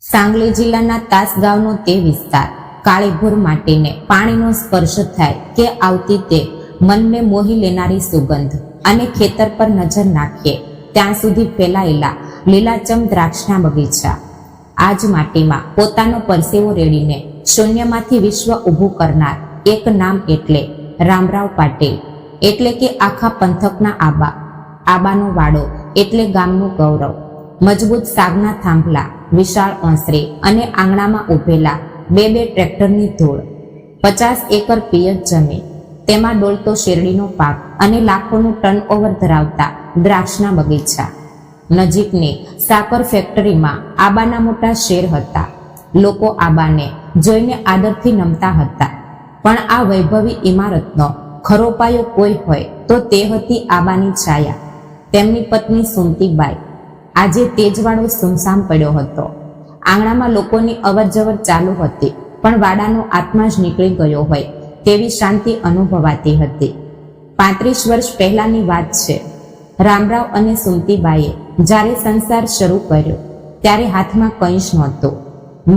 सांगली जिल्लाના તાસગાંવનો તે વિસ્તાર કાળીભોર માટીને પાણીનો સ્પર્શ થાય કે આવતી તે મનને મોહી લેનારી સુગંધ અને ખેતર પર નજર નાખીએ ત્યાં સુધી ફેલાયેલા લીલાચમ દ્રાક્ષના બગીચા. આ જ માટીમાં પોતાનો પરસેવો રેડીને શૂન્યમાંથી વિશ્વ ઊભું કરનાર એક નામ એટલે રામરાવ પાટીલ, એટલે કે આખા પંથકના આબા. આબાનો વાડો એટલે ગામનું ગૌરવ. મજબૂત સાગના થાંભલા, વિશાળ ઓસરી અને આંગણામાં ઉભેલા બે ટ્રેક્ટરની ધૂળ, 50 એકર પિયત જમીન, તેમાં ડોલતો શેરડીનો પાક અને લાખોનું ટર્નઓવર ધરાવતા દ્રાક્ષના બગીચા. નજીકની સાકર ફેક્ટરીમાં આબાના મોટા શેર હતા. લોકો આબાને જોઈને આદરથી નમતા હતા. પણ આ વૈભવી ઇમારતનો ખરો પાયો કોઈ હોય તો તે હતી આબાની છાયા, તેમની પત્ની સુમતીબાઈ. આજે તેજવાડો સુમસામ પડ્યો હતો. આંગણામાં લોકોની અવરજવર ચાલુ હતી, પણ વાડાનો આત્મા જ નીકળી ગયો હોય તેવી શાંતિ અનુભવાતી હતી. 35 વર્ષ પહેલાની વાત છે. રામરાવ અને સુમતીબાઈએ જ્યારે સંસાર શરૂ કર્યો ત્યારે હાથમાં કંઈ જ નહોતું.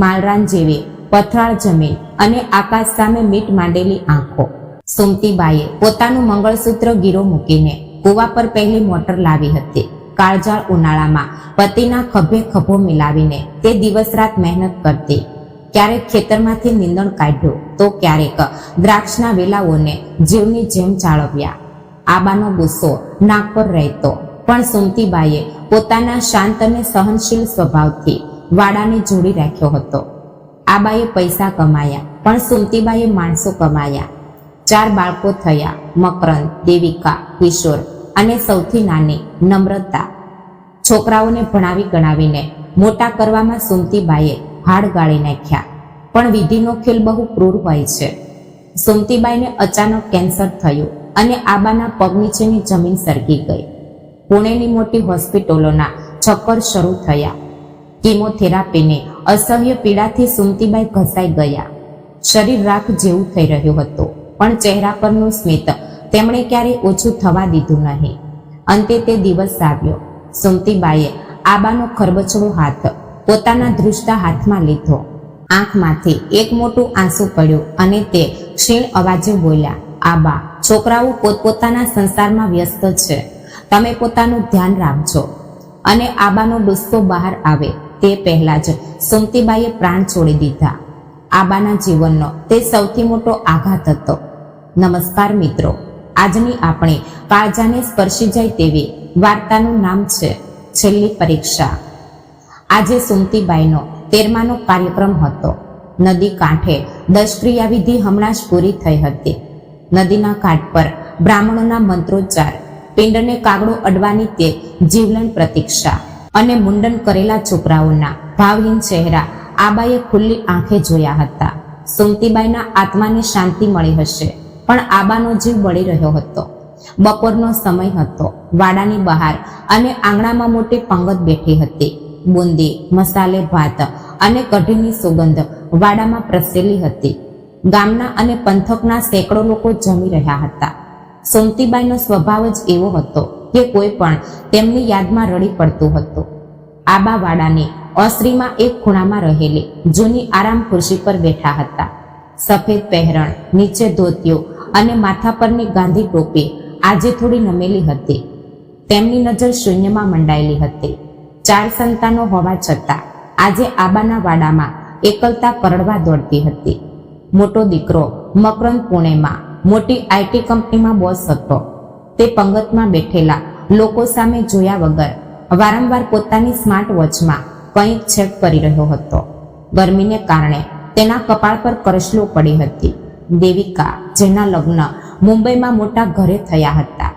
માલરાન જેવી પથરાળ જમીન અને આકાશ સામે મીટ માંડેલી આંખો. સુમતીબાઈએ પોતાનું મંગળસૂત્ર ગીરો મૂકીને કૂવા પર પહેલી મોટર લાવી હતી. કાળજાળ ઉનાળામાં પતિના ખભે ખભો મિલાવીને તે દિવસ રાત મહેનત કરતી. ક્યારેક ખેતરમાંથી નીંદણ કાઢ્યું તો ક્યારેક દ્રાક્ષના વેલાઓને જીવની જેમ જાળવ્યા. આબાનો ગુસ્સો નાક પર રહેતો, પણ સુમતીબાઈએ પોતાના શાંત અને સહનશીલ સ્વભાવથી વાડાને જોડી રાખ્યો હતો. આબાએ પૈસા કમાયા, પણ સુમતીબાઈએ માણસો કમાયા. 4 બાળકો થયા: મકરંદ, દેવિકા, કિશોર અને સૌથી નાની નમ્રતા. છોકરાઓને ભણાવી ગણાવીને મોટા કરવામાં સુમતીબાઈએ હાડ ગાળી નાખ્યા. પણ વિધિનો ખેલ બહુ ક્રૂર હોય છે. સુમતીબાઈને અચાનક કેન્સર થયું અને આબાના પગ નીચેની જમીન સરકી ગઈ. પુણેની મોટી હોસ્પિટલોના ચક્કર શરૂ થયા. કીમોથેરાપીની અસહ્ય પીડાથી સુમતીબાઈ ઘસાઈ ગયા. શરીર રાખ જેવું થઈ રહ્યું હતું, પણ ચહેરા પરનું સ્મિત તેમણે ક્યારેય ઓછું થવા દીધું નહીં. અંતે તે દિવસ આવ્યો. સુમતીબાઈએ આબાનો ખરબચડો હાથ પોતાના ધ્રુજતા હાથમાં લીધો. આંખમાંથી એક મોટું આંસુ પડ્યું અને તે ક્ષીણ અવાજે બોલ્યા, આબા, છોકરાઓ પોતપોતાના સંસારમાં વ્યસ્ત છે, તમે પોતાનું ધ્યાન રાખજો. અને આબાનો ગુસ્સો બહાર આવે તે પહેલા જ સુમતીબાઈએ પ્રાણ છોડી દીધા. આબાના જીવનનો તે સૌથી મોટો આઘાત હતો. નમસ્કાર મિત્રો, આજની આપણી કાળજાને સ્પર્શી જાય તેવી વાર્તાનું નામ છે છેલ્લી પરીક્ષા. આજે સુમતીબાઈનો 13માનો કાર્યક્રમ હતો. નદી કાંઠે દશક્રિયા વિધિ હમણાં જ પૂરી થઈ હતી. નદીના ઘાટ પર બ્રાહ્મણોના મંત્રોચ્ચાર, પિંડને કાગડો અડવાની તે જીવલેણ પ્રતીક્ષા અને મુંડન કરેલા છોકરાઓના ભાવહીન ચહેરા આબાએ ખુલ્લી આંખે જોયા હતા. સુમતીબાઈના આત્માને શાંતિ મળી હશે, પણ આબાનો જીવ બળી રહ્યો હતો. બપોરનો સમય હતો. વાડાની બહાર અને આંગણામાં મોટી પંગત બેઠી હતી. બુંદી, મસાલે ભાત અને કઢીની સુગંધ વાડામાં પ્રસરેલી હતી. ગામના અને પંથકના સેંકડો લોકો જમી રહ્યા હતા. સુમતીબાઈનો સ્વભાવ જ એવો હતો કે કોઈ પણ તેમની યાદમાં રડી પડતું હતું. આબા વાડાની ઓસરીમાં એક ખૂણામાં રહેલી જૂની આરામ ખુરશી પર બેઠા હતા. સફેદ પહેરણ, નીચે ધોતિયો અને માથા પરની ગાંધી ટોપી આજે થોડી નમેલી હતી. તેમની નજર શૂન્યમાં મંડાયેલી હતી. 4 સંતાનો હોવા છતાં આજે આબાના વાડામાં એકલતા કરડવા દોડતી હતી. મોટો દીકરો મકરંદ પુણેમાં મોટી IT કંપનીમાં બોસ હતો. તે પંગતમાં બેઠેલા લોકો સામે જોયા વગર વારંવાર પોતાની સ્માર્ટ વોચમાં કંઈક ચેક કરી રહ્યો હતો. ગરમીને કારણે તેના કપાળ પર કરચલો પડી હતી. દેવિકા, જેના લગ્ન મુંબઈમાં મોટા ઘરે થયા હતા,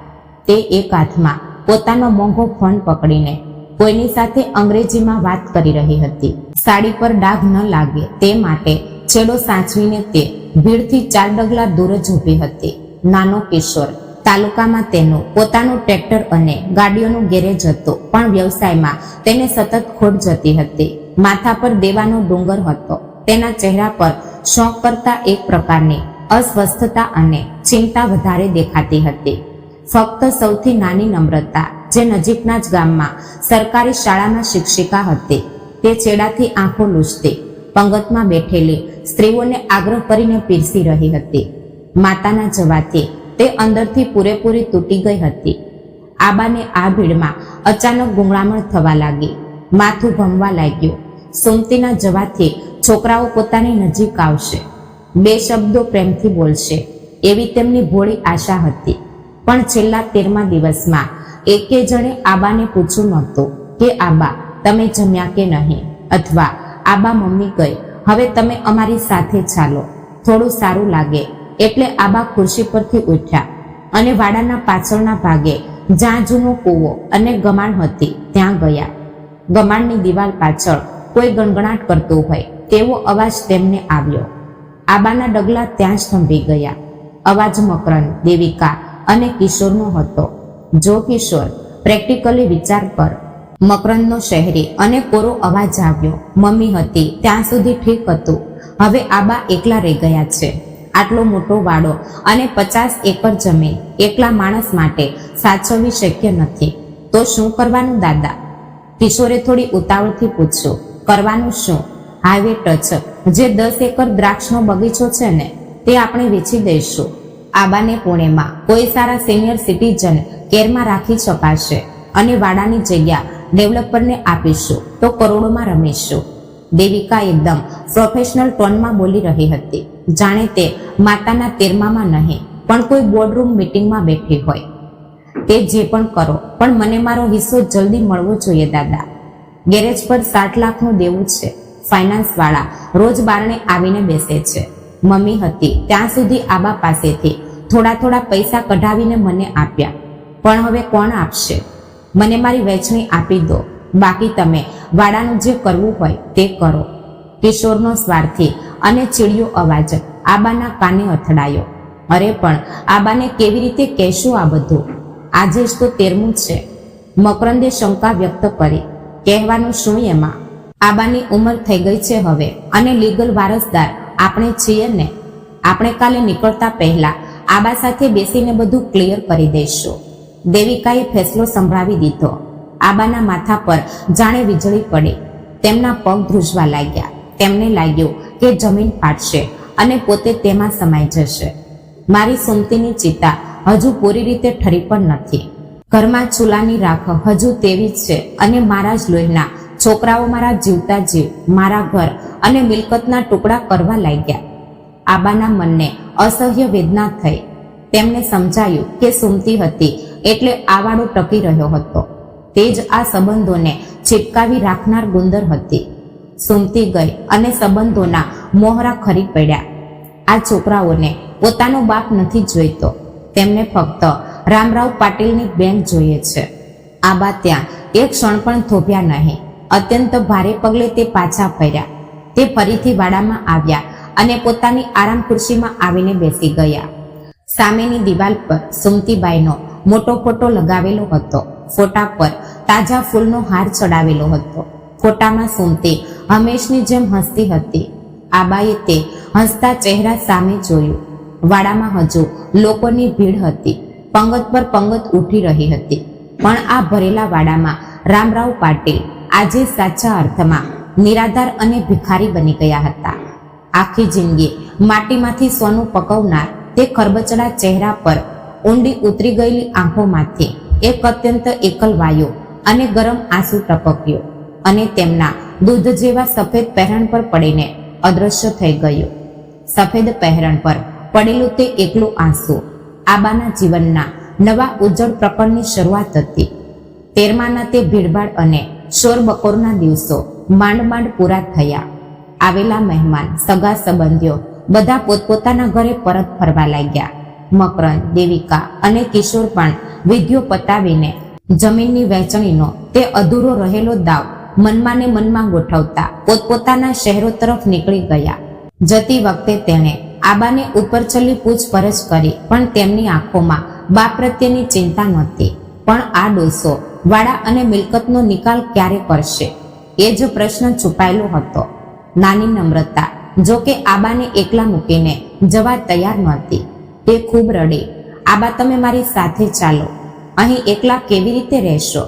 તે એક હાથમાં પોતાનો મોંઘો ફોન પકડીને કોઈની સાથે અંગ્રેજીમાં વાત કરી રહી હતી. સાડી પર ડાઘ ન લાગે તે માટે છેડો સાચવીને તે ભીડથી 4 ડગલા દૂર જ ઊભી હતી. નાનો કિશોર તાલુકામાં તેનું પોતાનું ટ્રેક્ટર અને ગાડીઓનું ગેરેજ હતું, પણ વ્યવસાયમાં તેને સતત ખોટ જતી હતી. માથા પર દેવાનો ડુંગર હતો. તેના ચહેરા પર શોખ કરતા એક પ્રકારની અસ્વસ્થતા અને ચિંતા વધારે દેખાતી હતી. ફક્ત સૌથી નાની નમ્રતા, જે નજીકના જ ગામમાં સરકારી શાળામાં શિક્ષિકા હતી, તે છેડાથી આંખો લૂછતી પંગતમાં બેઠેલી સ્ત્રીઓને આગ્રહ કરીને પીરસી રહી હતી. માતાના જવાથી તે અંદરથી પૂરેપૂરી તૂટી ગઈ હતી. આબાને આ ભીડમાં અચાનક ગુંગળામણ થવા લાગી. માથું ભમવા લાગ્યું. સુમતીના જવાથી છોકરાઓ પોતાની નજીક આવશે, 2 શબ્દો પ્રેમથી બોલશે એવી તેમની ભોળી આશા હતી. પણ છેલ્લા 13મા દિવસમાં એકે જણે આબાને પૂછ્યું નહોતું કે આબા તમે જમ્યા કે નહીં, અથવા આબા મમ્મી ગઈ, હવે તમે અમારી સાથે ચાલો, થોડું સારું લાગે. એટલે આબા ખુરશી પરથી ઉઠ્યા અને વાડાના પાછળના ભાગે જ્યાં જૂનો કૂવો અને ગમાણ હતી ત્યાં ગયા. ગમાણની દિવાલ પાછળ કોઈ ગણગણાટ કરતું હોય તેવો અવાજ તેમને આવ્યો. આબાના ડગલા ત્યાં જ થંભી ગયા. અવાજ મકરંદ, દેવિકા અને કિશોરનો હતો. જો કિશોર, પ્રેક્ટિકલી વિચાર કર. મકરંદનો શહેરી અને કોરો અવાજ આવ્યો. મમ્મી હતી ત્યાં સુધી ઠીક હતું, હવે આબા એકલા રહી ગયા છે. આટલો મોટો વાડો અને 50 એકર જમીન એકલા માણસ માટે સાચવવી શક્ય નથી. તો શું કરવાનું દાદા? કિશોરે થોડી ઉતાવળથી પૂછ્યું. કરવાનું શું? હાઈવે ટચ જે 10 એકર દ્રાક્ષનો બગીચો છે ને, તે આપણે વેચી દઈશું. આબાને પુણેમાં કોઈ સારા સિનિયર સિટીઝન કેરમાં રાખી શકાશે અને વાડાની જગ્યા ડેવલપરને આપીશું તો કરોડોમાં રમીશું. દેવિકા એકદમ પ્રોફેશનલ ટોનમાં બોલી રહી હતી, જાણે તે માતાના 13મામાં નહીં પણ કોઈ બોર્ડરૂમ મીટિંગમાં બેઠી હોય. તે જે પણ કરો, પણ મને મારો હિસ્સો જલ્દી મળવો જોઈએ દાદા. ગેરેજ પર 60 લાખનું દેવું છે. ફાઇનાન્સવાળા રોજ બારણે આવીને બેસે છે. મમ્મી હતી ત્યાં સુધી આબા પાસેથી થોડા પૈસા કઢાવીને મને આપ્યા, પણ હવે કોણ આપશે? મને મારી વહેંચણી આપી દો, બાકી તમે વાડાનું જે કરવું હોય તે કરો. કિશોરનો સ્વાર્થી અને ચીડિયો અવાજ આબાના કાને અથડાયો. અરે પણ આબાને કેવી રીતે કહેશું આ બધું? આજે જ તો 13મું છે. મકરંદે શંકા વ્યક્ત કરી. કહેવાનું શું એમાં? આબાની ઉંમર થઈ ગઈ છે હવે અને લીગલ વારસદાર આપણે છીએ ને. આપણે કાલે નીકળતા પહેલા આબા સાથે બેસીને બધું ક્લિયર કરી દઈશું. દેવિકાએ ફેસલો સંભળાવી દીધો. આબાના માથા પર જાણે વીજળી પડી. તેમના પગ ધ્રુજવા લાગ્યા. તેમને લાગ્યું કે જમીન ફાટશે અને પોતે તેમાં સમાઈ જશે. મારી સુમતીની ચિતા હજુ પૂરી રીતે ઠરી પણ નથી. ઘરમાં ચૂલાની રાખ હજુ તેવી જ છે અને મારા જ લોહીના છોકરાઓ મારા જીવતા જીવ મારા ઘર અને મિલકતના ટુકડા કરવા લાગ્યા. આબાના મનને અસહ્ય વેદના થઈ. તેમને સમજાયું કે સુમતી હતી એટલે આ વાડો ટકી રહ્યો હતો. તે જ આ સંબંધોને ચીપકાવી રાખનાર ગુંદર હતી. સુમતી ગઈ અને સંબંધોના મોહરા ખરી પડ્યા. આ છોકરાઓને પોતાનો બાપ નથી જોઈતો, તેમને ફક્ત રામરાવ પાટીલની બેંક જોઈએ છે. આબા ત્યાં એક ક્ષણ પણ થોભ્યા નહીં. અત્યંત ભારે પગલે તે પાછા ફર્યા. તે ફરીથી વાડામાં આવ્યા અને પોતાની આરામ ખુરશીમાં આવીને બેસી ગયા. સામેની દિવાલ પર સુમતીબાઈનો મોટો ફોટો લગાવેલો હતો. ફોટા પર તાજા ફૂલનો હાર ચડાવેલો હતો. ફોટામાં સુમતી હંમેશની જેમ હસતી હતી. આબાએ તે હસતા ચહેરા સામે જોયું. વાડામાં હજુ લોકોની ભીડ હતી. પંગત પર પંગત ઉઠી રહી હતી. પણ આ ભરેલા વાડામાં રામરાવ પાટીલ આજે સાચા અર્થમાં નિરાધાર અને ભિખારી બની ગયા હતા. આખી જિંદગી માટીમાંથી સોનું પકવનાર તે ખરબચડા ચહેરા પર ઊંડી ઉતરી ગયેલી આંખોમાંથી એક અત્યંત એકલ વાયો અને ગરમ આંસુ ટપક્યો અને તેમના દૂધ જેવા સફેદ પહેરણ પર પડીને અદૃશ્ય થઈ ગયું. સફેદ પહેરણ પર પડેલું તે એકલું આંસુ આબાના જીવનના નવા ઉજ્જળ પ્રકરણની શરૂઆત હતી. 13માના તે ભીડભાડ અને શોર બકોરના દિવસો માંડ પૂરા થયા. આવેલા મહેમાન, સગા સંબંધીઓ બધા પોતપોતાના ઘરે પરત ફરવા લાગ્યા. મકરંદ, દેવિકા અને કિશોર પણ વિધિઓ પતાવીને જમીનની વહેંચણીનો તે અધૂરો રહેલો દાવ મનમાં ને મનમાં ગોઠવતા પોતપોતાના શહેરો તરફ નીકળી ગયા. જતી વખતે તેણે આબાને ઉપરછલ્લી પૂછપરછ કરી, પણ તેમની આંખોમાં બાપ પ્રત્યેની ચિંતા નહોતી. પણ આ ડોસો વાડા અને મિલકતનો નિકાલ ક્યારે કરશે એ જ પ્રશ્ન છુપાયેલો હતો. નાની નમ્રતા જો કે આબાને એકલા મૂકીને જવા તૈયાર નહોતી. તે ખૂબ રડી. આબા તમે મારી સાથે ચાલો, અહીં એકલા કેવી રીતે રહેશો?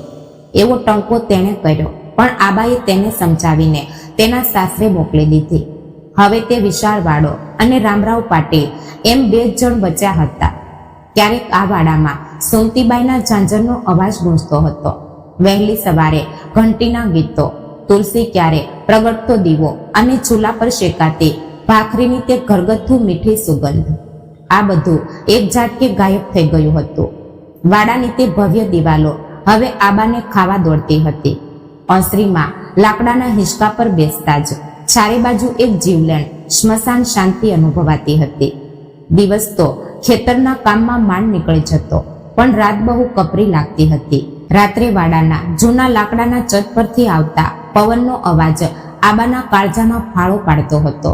એવો ટંકો તેણે કર્યો, પણ આબાએ તેને સમજાવીને તેના સાસરે મોકલી દીધી. હવે તે વિશાળ વાડો અને રામરાવ પાટીલ એમ 2 જણ બચ્યા હતા. ક્યારેક આ વાડામાં સોમતીબાઈના ઝાંઝરનો અવાજ ગૂંજતો હતો. વહેલી સવારે ઘંટીના ગીતો, તુલસી ક્યારે, પ્રગટતો દીવો અને ચૂલા પર શેકાતી ભાખરીની તે ઘરગથ્થુ મીઠી સુગંધ, આ બધું એક ઝાટકે ગાયબ થઈ ગયું હતું. વાડાની તે ભવ્ય દિવાલો હવે આબાને ખાવા દોડતી હતી. ઓસરીમાં લાકડાના હિંચકા પર બેસતા જ ચારે બાજુ એક જીવલેણ સ્મશાન શાંતિ અનુભવાતી હતી. દિવસ તો ખેતરના કામમાં માંડ નીકળી જતો, પણ રાત બહુ કપરી લાગતી હતી. રાત્રે વાડાના જૂના લાકડાના છત પરથી આવતા પવનનો અવાજ આબાના કાળજામાં ફાળો પાડતો હતો.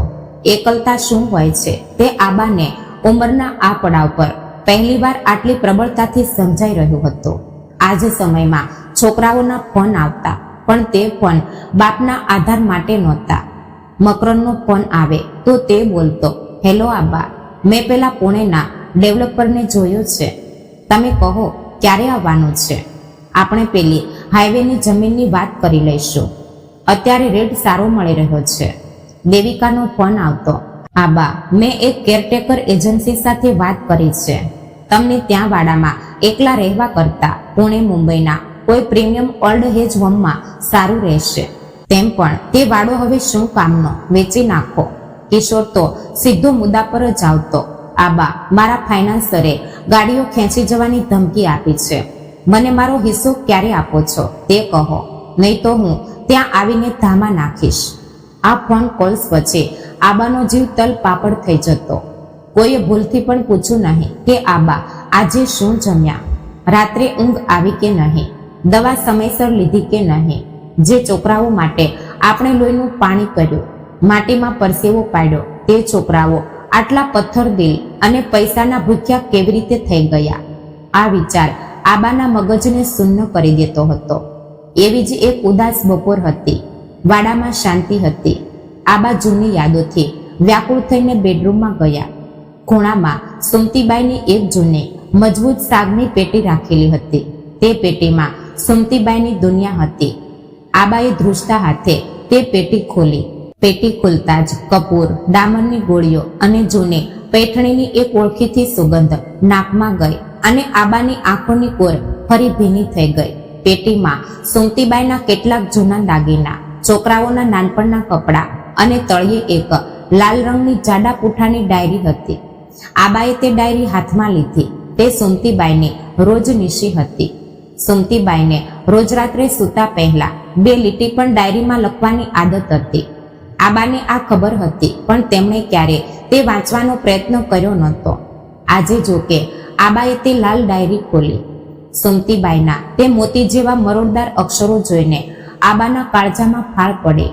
એકલતા શું હોય છે તે આબાને ઉંમરના આ પડાવ પર પહેલીવાર આટલી પ્રબળતાથી સમજાઈ રહ્યું હતું. આજ સમયમાં છોકરાઓના ફોન આવતા, પણ તે ફોન બાપના આધાર માટે નહોતા. મકરનનો ફોન આવે તો તે બોલતો, હેલો આબા, મેં પેલા પુણેના ડેવલપરને જોયો છે, તમે કહો ક્યારે આવવાનું છે? આપણે પેલી હાઈવેની જમીનની વાત કરી લઈશું, અત્યારે રેટ સારો મળી રહ્યો છે. દેવિકાનો ફોન આવતો, આબા, મેં એક કેરટેકર એજન્સી સાથે વાત કરી છે, તમને ત્યાં વાડામાં એકલા રહેવા કરતા પુણે મુંબઈના કોઈ પ્રીમિયમ ઓલ્ડ એજ હોમમાં સારું રહેશે. તેમ પણ તે વાડો હવે શું કામનો, વેચી નાખો. કિશોર તો સીધો મુદ્દા પર જ આવતો, આબા, મારા ફાઇનાન્સરે ગાડીઓ ખેંચી જવાની ધમકી આપી છે, મને મારો હિસ્સો ક્યારે આપો છો તે કહો, નહીં તો હું ત્યાં આવીને ધામા નાખીશ. આ ફોન કોલ્સ પછી આબાનો જીવ તલ પાપડ થઈ જતો. કોઈએ ભૂલથી પણ પૂછ્યું નહીં કે આબા આજે શું જમ્યા, રાત્રે ઊંઘ આવી કે નહીં, દવા સમયસર લીધી કે નહીં. જે છોકરાઓ માટે આપણે લોહીનું પાણી કર્યું, માટીમાં પરસેવો પાડ્યો, તે છોકરાઓ આટલા પથ્થર દિલ અને પૈસાના ભૂખ્યા કેવી રીતે થઈ ગયા? આ વિચાર આબાના મગજને શૂન્ય કરી દેતો હતો. એવી જ એક ઉદાસ બપોર હતી. વાડામાં શાંતિ હતી. આબા જૂની યાદોથી વ્યાકુળ થઈને બેડરૂમમાં ગયા. ખૂણામાં સુમતીબાઈની એક જૂની મજબૂત સાગની પેટી રાખેલી હતી. તે પેટીમાં સુમતીબાઈની દુનિયા હતી. આબાએ ધ્રુજતા હાથે તે પેટી ખોલી. પેટી ખુલતા જ કપૂર, ડામરની ગોળીઓ અને જૂની પૈઠણીની એક ઓળખીથી સુગંધ નાકમાં ગઈ અને આબાની આંખોની કોર ફરી ભીની થઈ ગઈ. પેટીમાં સુમતીબાઈના કેટલાક જૂના દાગીના, છોકરાઓના નાનપણના કપડાં અને તળિયે એક લાલ રંગની જાડા પૂઠાની ડાયરી હતી. આબાએ તે ડાયરી હાથમાં લીધી. તે સુમતીબાઈની રોજ નિશી હતી. સુમતીબાઈને રોજ રાત્રે સૂતા પહેલા 2 લીટી પણ ડાયરીમાં લખવાની આદત હતી. આબાને આ ખબર હતી, પણ તેમણે ક્યારે તે વાંચવાનો પ્રયત્ન કર્યો નહોતો. આજે જોકે આબાએ તે લાલ ડાયરી ખોલી. સુમતીબાઈના તે મોતી જેવા મરોડદાર અક્ષરો જોઈને આબાના કાળજામાં ફાળ પડી.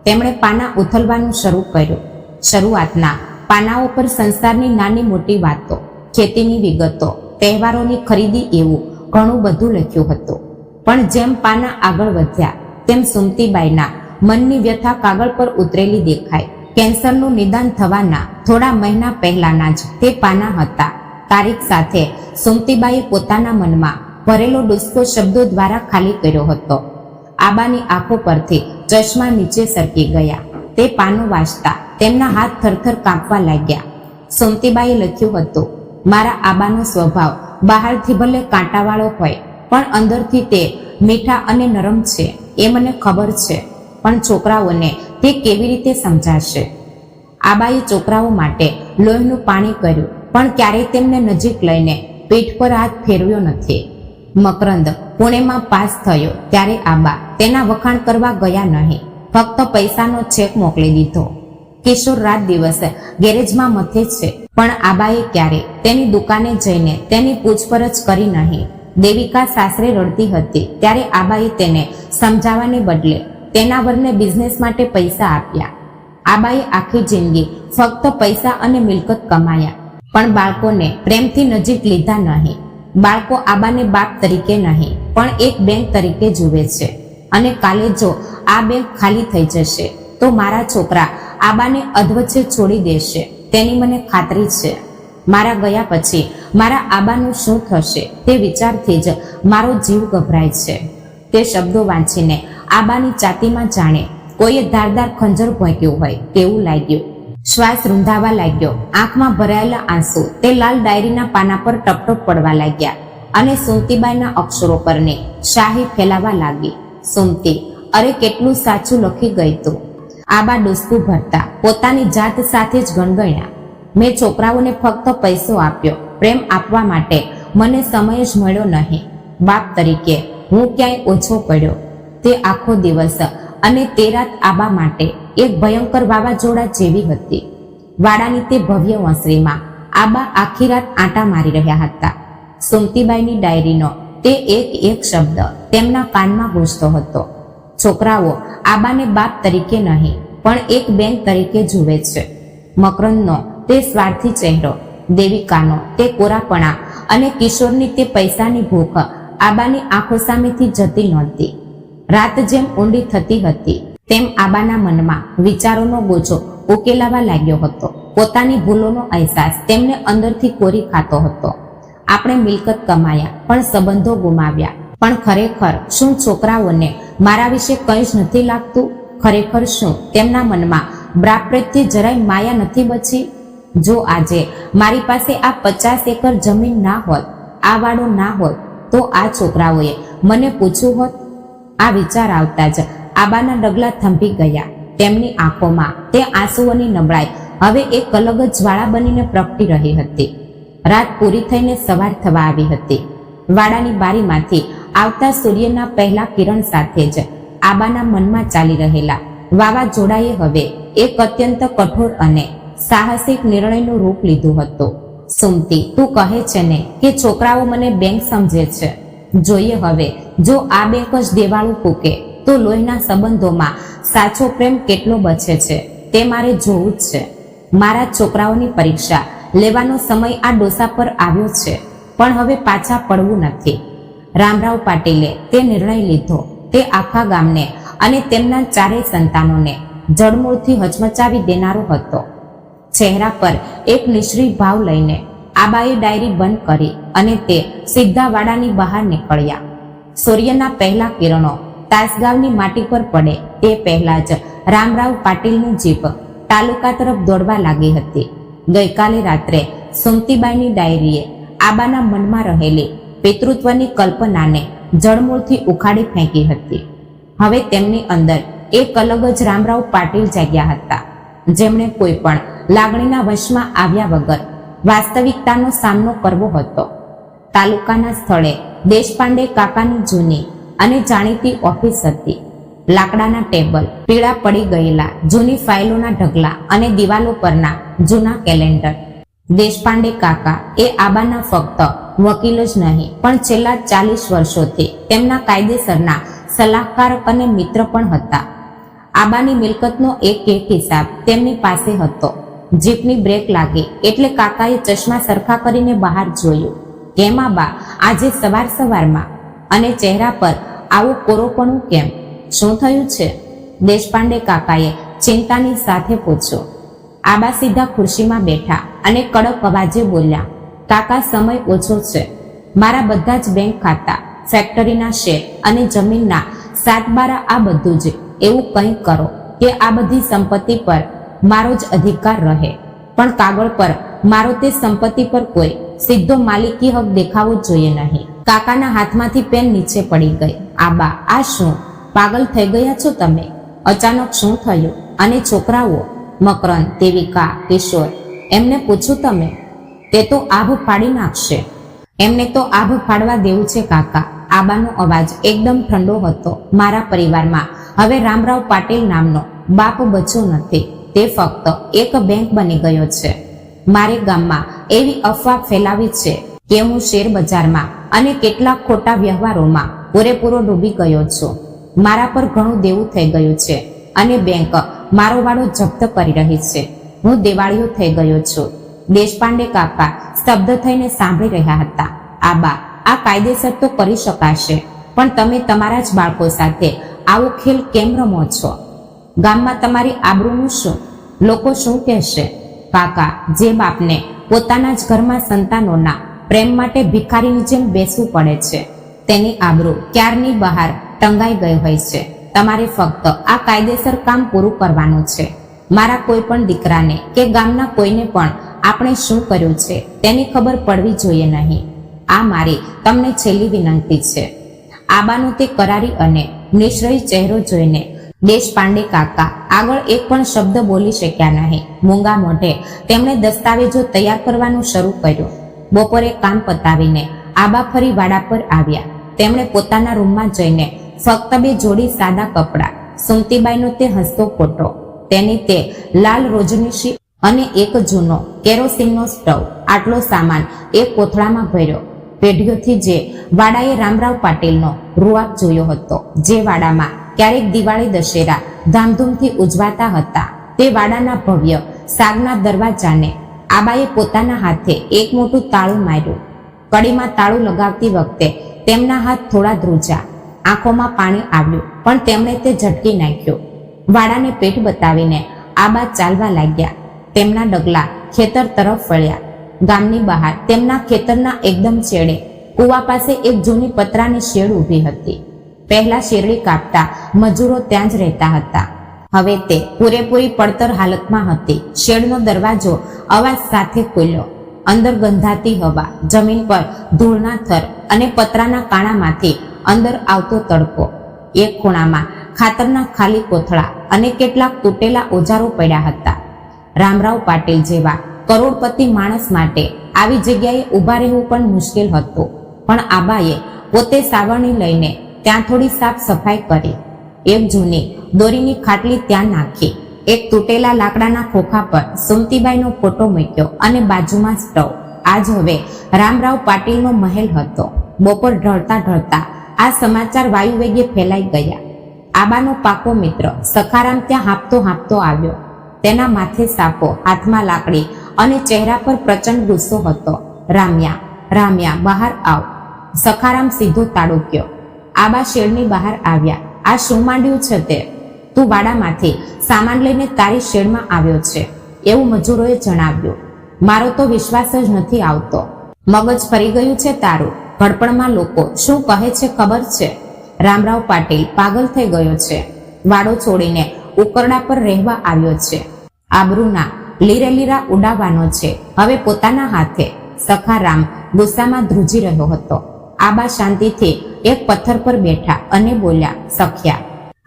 તેમણે પાના ઉથલવાનું શરૂ કર્યું. શરૂઆતના પાનાઓ પર સંસારની નાની મોટી વાતો, ખેતીની વિગતો, તહેવારોની ખરીદી એવું ઘણું બધું લખ્યું હતું. પણ જેમ પાના આગળ વધ્યા તેમ સુમતીબાઈના મનની વ્યથા કાગળ પર ઉતરેલી દેખાય. કેન્સરનું નિદાન થવાના થોડા મહિના પહેલાના જ તે પાના હતા. તારીખ સાથે સુમતીબાઈએ પોતાના મનમાં ભરેલો ડુસ્કો શબ્દો દ્વારા ખાલી કર્યો હતો. આબાની આંખો પરથી ચશ્મા નીચે સરકી ગયા. તે પાનું વાંચતા તેમના હાથ થરથર કાંપવા લાગ્યા. સુમતીબાઈએ લખ્યું હતું, મારા આબાનો સ્વભાવ બહારથી ભલે કાંટાવાળો હોય, પણ અંદરથી તે મીઠા અને નરમ છે, એ મને ખબર છે, પણ છોકરાઓને તે કેવી રીતે સમજાશે? આબાએ છોકરાઓ માટે લોહીનું પાણી કર્યું, પણ ક્યારેય તેમને નજીક લઈને પીઠ પર હાથ ફેરવ્યો નથી. મકરંદ પુણેમાં પાસ થયો ત્યારે આબા તેના વખાણ કરવા ગયા નહીં, ફક્ત પૈસાનો ચેક મોકલી દીધો. કિશોર રાત દિવસ ગેરેજમાં મથે છે, પણ આબાએ ક્યારે તેની દુકાને જઈને તેની પૂછપરછ કરી નહીં. દેવિકા સાસરે રડતી હતી ત્યારે આબાએ તેને સમજાવવાને બદલે તેના વરને બિઝનેસ માટે પૈસા આપ્યા. આબાએ આખી જિંદગી ફક્ત પૈસા અને મિલકત કમાયા, પણ બાળકોને પ્રેમથી નજીક લીધા નહીં. બાળકો આબાને બાપ તરીકે નહીં, પણ એક બેંક તરીકે જુએ છે. અને કાલે જો આ બેંક ખાલી થઈ જશે તો મારા છોકરા આબાને અધવચ્ચે છોડી દેશે, તેની મને ખાતરી છે. મારા ગયા પછી મારા આબાનું શું થશે તે વિચારથી જ મારો જીવ ગભરાય છે. તે શબ્દો વાંચીને આબાની છાતીમાં જાણે કોઈએ ધારદાર ખંજર ભોંક્યું હોય તેવું લાગ્યું. શ્વાસ રૂંધાવા લાગ્યો. આંખમાં ભરાયેલા આંસુ તે લાલ ડાયરીના પાના પર ટપટપ પડવા લાગ્યા અને સુમતીબાઈના અક્ષરો પરની શાહી ફેલાવા લાગી. સુમતી, અરે કેટલું સાચું લખી ગઈ તું. આબા ડૂસકું ભરતા પોતાની જાત સાથે જ ગણગણ્યા. મેં છોકરાઓને ફક્ત પૈસો આપ્યો, પ્રેમ આપવા માટે મને સમય જ મળ્યો નહીં. બાપ તરીકે હું ક્યાંય ઓછો પડ્યો. તે આખો દિવસ અને તે રાત આબા માટે એક ભયંકર વાવાઝોડા જેવી હતી. વાડાની તે ભવ્ય વંસળીમાં આબા આખી રાત આંટા મારી રહ્યા હતા. સુમતીબાઈની ડાયરીનો તે એક એક શબ્દ તેમના કાનમાં ગૂંજતો હતો. છોકરાઓ આબાને બાપ તરીકે નહીં પણ એક બેન તરીકે જુએ છે. મકરંદનો તે સ્વાર્થી ચહેરો, દેવિકાનો તે કોરાપણા અને કિશોરની તે પૈસાની ભૂખ આબાની આંખો સામેથી જતી નહોતી. રાત જેમ ઊંડી થતી હતી તેમ આબાના મનમાં વિચારોનો બોજો ઉકેલાવા લાગ્યો હતો. પોતાની ભૂલોનો અહેસાસ તેમને અંદરથી કોરી ખાતો હતો. આપણે મિલકત કમાયા પણ સંબંધો ગુમાવ્યા. પણ ખરેખર શું છોકરાઓને મારા વિશે કંઈ જ નથી લાગતું? ખરેખર શું તેમના મનમાં બાપ પ્રત્યે જરાય માયા નથી બચી? જો આજે મારી પાસે આ 50 એકર જમીન ના હોત, આ વાડો ના હોત, તો આ છોકરાઓએ મને પૂછ્યું હોત? આ વિચાર આવતા જ આબાના ડગલા થંભી ગયા. તેમની આંખોમાં તે આંસુઓની નબળાઈ હવે એક અલગ જ જ્વાળા બનીને પ્રગટી રહી હતી. રાત પૂરી થઈને સવાર થવા આવી હતી. વાડાની બારીમાંથી આવતા સૂર્યના પહેલા કિરણ સાથે જ આબાના મનમાં ચાલી રહેલા વાવાઝોડાએ હવે એક અત્યંત કઠોર અને સાહસિક નિર્ણયનું રૂપ લીધું હતું. સુમતી, તું કહે છે ને કે છોકરાઓ મને બેંક સમજે છે. જોઈએ હવે, જો આ બેંક જ દેવાળું ફૂકે તો લોહીના સંબંધોમાં સાચો પ્રેમ કેટલો બચે છે તે મારે જોવું જ છે. મારા છોકરાઓની પરીક્ષા લેવાનો સમય આ ડોસા પર આવ્યો છે, પણ હવે પાછા પડવું નથી. રામરાવ પાટીલે તે નિર્ણય લીધો. તે આખા ગામને અને તેમના ચારેય સંતાનોને જડમૂળથી હચમચાવી દેનારો હતો. ચહેરા પર એક નિશ્ચિત ભાવ લઈને આબાએ ડાયરી બંધ કરી અને તે સીધા વાડાની બહાર નીકળ્યા. સૂર્યના પહેલા કિરણો તાસગાવની માટી પર પડે તે પહેલા જ રામરાવ પાટીલની જીપ તાલુકા તરફ દોડવા લાગી હતી. ગઈકાલે રાત્રે સુમતીબાઈની ડાયરીએ આબાના મનમાં રહેલી પિતૃત્વની કલ્પનાને જડમૂળથી ઉખાડી ફેંકી હતી. હવે તેમની અંદર એક અલગ જ રામરાવ પાટીલ જાગ્યા હતા, જેમણે કોઈ પણ લાગણીના વશમાં આવ્યા વગર વાસ્તવિકતાનો સામનો કરવો હતો. તાલુકાના સ્થળે દેશપાંડે કાકાની જૂની અને જાણીતી ઓફિસ હતી. લાકડાના ટેબલ, પીળા પડી ગયેલા જૂની ફાઇલોના ઢગલા અને દિવાલો પરના જૂના કેલેન્ડર. દેશપાંડે કાકા એ આબાના ફક્ત વકીલ જ નહીં પણ છેલ્લા 40 વર્ષોથી તેમના કાયદેસરના સલાહકાર અને મિત્ર પણ હતા. આબાની મિલકતનો એક હિસાબ તેમની પાસે હતો. જીપની બ્રેક લાગી એટલે કાકાએ ચશ્મા સરખા કરીને બહાર જોયું. કેમ આબા, આજે સવારમાં અને ચહેરા પર આવું કોરોપણું કેમ? શું થયું છે? દેશપાંડે કાકાએ ચિંતાની સાથે પૂછ્યું. આબા સીધા ખુરશીમાં બેઠા અને કડક અવાજે બોલ્યા, કાકા, સમય ઓછો છે. મારા બધા જ બેંક ખાતા, ફેક્ટરીના શેર અને જમીનના 7/12 આ બધું જ એવું કંઈ કરો કે આ બધી સંપત્તિ પર મારો જ અધિકાર રહે, પણ કાગળ પર મારો તે સંપત્તિ પર કોઈ સીધો માલિકી હક દેખાવો જોઈએ નહીં. કાકાના હાથમાંથી પેન નીચે પડી ગઈ. આબા, આ શું? પાગલ થઈ ગયા છો તમે? અચાનક શું થયું? અને છોકરાઓ? મકરંદ, દેવિકા, કિશોર, એમને પૂછ્યું તમે? તે તો આભ ફાડી નાખશે. એમને તો આભ ફાડવા દેવું છે કાકા. આબાનો અવાજ એકદમ ઠંડો હતો. મારા પરિવારમાં હવે રામરાવ પાટીલ નામનો બાપ બચ્યો નથી. તે ફક્ત એક બેંક બની ગયો છે. મારે ગામમાં એવી અફવા ફેલાવી છે કે હું શેર બજારમાં અને કેટલાક ખોટા વ્યવહારોમાં પૂરેપૂરો ડૂબી ગયો છું. મારા પર ઘણું દેવું થઈ ગયું છે અને બેંક મારો વાડો જપ્ત કરી રહી છે. હું દેવાળીઓ થઈ ગયો છું. દેશપાંડે કાકા સ્તબ્ધ થઈને સાંભળી રહ્યા હતા. આબા, આ કાયદેસર તો કરી શકાશે, પણ તમે તમારા જ બાળકો સાથે આવો ખેલ કેમ રમો છો? ગામમાં તમારી આબરૂનું શું? લોકો શું કહેશે? કાકા, જે બાપને પોતાના જ ઘરમાં સંતાનોના પ્રેમ માટે ભિખારીની જેમ બેસવું પડે છે, તેની આબરૂ ક્યારની બહાર ટંગાઈ ગઈ હોય છે. તમારે ફક્ત આ કાયદેસર કામ પૂરું કરવાનું છે. મારા કોઈ પણ દીકરાને કે ગામના કોઈને પણ આપણે શું કર્યું છે તેની ખબર પડવી જોઈએ નહીં. આ મારી તમને છેલ્લી વિનંતી છે. આબાનો તે કરારી અને નિશ્ચય ચહેરો જોઈને દેશપાંડે કાકા આગળ એક પણ શબ્દ બોલી શક્યા નહીં. મૂંગા મોઢે તેમણે દસ્તાવેજો તૈયાર કરવાનું શરૂ કર્યું. બપોરે કામ પતાવીને આબા ફરી વાડા પર આવ્યા. તેમણે પોતાના રૂમમાં જઈને ફક્ત 2 જોડી સાદા કપડાં, સુમતીબાઈનો તે હસતો ફોટો, તેની તે લાલ રોજનીશી અને એક જૂનો કેરોસીનનો સ્ટવ, આટલો સામાન એક કોથળામાં ભર્યો. પેઢીઓથી જે વાડાએ રામરાવ પાટીલનો રૂઆબ જોયો હતો, જે વાડામાં ક્યારેક દિવાળી દશેરા ધામધૂમથી ઉજવાતા હતા, તે વાડાના ભવ્ય સાગના દરવાજાને આબાએ પોતાના હાથે એક મોટું તાળું માર્યું. કડીમાં તાળું લગાવતી વખતે તેમના હાથ થોડા ધ્રુજા, આંખોમાં પાણી આવ્યું, પણ તેમણે તે ઝટકી નાખ્યું. વાડાને પેટ બતાવીને આબા ચાલવા લાગ્યા. તેમના ડગલા ખેતર તરફ વળ્યા. ગામની બહાર તેમના ખેતરના એકદમ છેડે કૂવા પાસે એક જૂની પતરાની શેડ ઊભી હતી. પહેલા શેરડી કાપતા મજૂરો ત્યાં જ રહેતા હતા. હવે તે પૂરેપૂરી પડતર હાલતમાં હતી. શેડનો દરવાજો અવાજ સાથે ખુલ્યો. અંદર ગંધાતી હવા, જમીન પર ધૂળના થર અને પતરાના કાણામાંથી અંદર આવતો તડકો. એક ખૂણામાં ખાતરના ખાલી કોથળા અને કેટલાક તૂટેલા ઓજારો પડ્યા હતા. રામરાવ પાટીલ જેવા કરોડપતિ માણસ માટે આવી જગ્યાએ ઊભા રહેવું પણ મુશ્કેલ હતું. પણ આબાએ પોતે સાવરણી લઈને ત્યાં થોડી સાફ સફાઈ કરી. એક જૂની દોરીની ખાટલી ત્યાં નાખી. એક તૂટેલા લાકડાના ખોખા પર સુમતીબાઈનો ફોટો મૂક્યો અને બાજુમાં સ્ટવ. આજ હવે રામરાવ પાટીલનો મહેલ હતો. બપોર ઢળતા ઢળતા આ સમાચાર વાયુવેગે ફેલાઈ ગયા. આબાનો પાકો મિત્ર સખારામ ત્યાં હાંફતો હાંફતો આવ્યો. તેના માથે સાપો, હાથમાં લાકડી અને ચહેરા પર પ્રચંડ ગુસ્સો હતો. રામ્યા, રામ્યા, બહાર આવ. સખારામ સીધો તાડુક્યો. આબા શેડની બહાર આવ્યા. આ શું માંડ્યું છે તે? તું વાડામાંથી સામાન લઈને તારી શેડમાં આવ્યો છે, એવું મજૂરોએ જણાવ્યું. મારો તો વિશ્વાસ જ નથી આવતો. મગજ ફરી ગયું છે તારું? ઘડપણમાં લોકો શું કહે છે ખબર છે? રામરાવ પાટીલ પાગલ થઈ ગયો છે. વાડો છોડીને ઉકરડા પર રહેવા આવ્યો છે. આબરૂના લીરે લીરા ઉડાવવાનો છે હવે પોતાના હાથે. સખારામ ગુસ્સામાં ધ્રુજી રહ્યો હતો. આબા શાંતિથી એક પથ્થર પર બેઠા અને બોલ્યા, સખ્યા,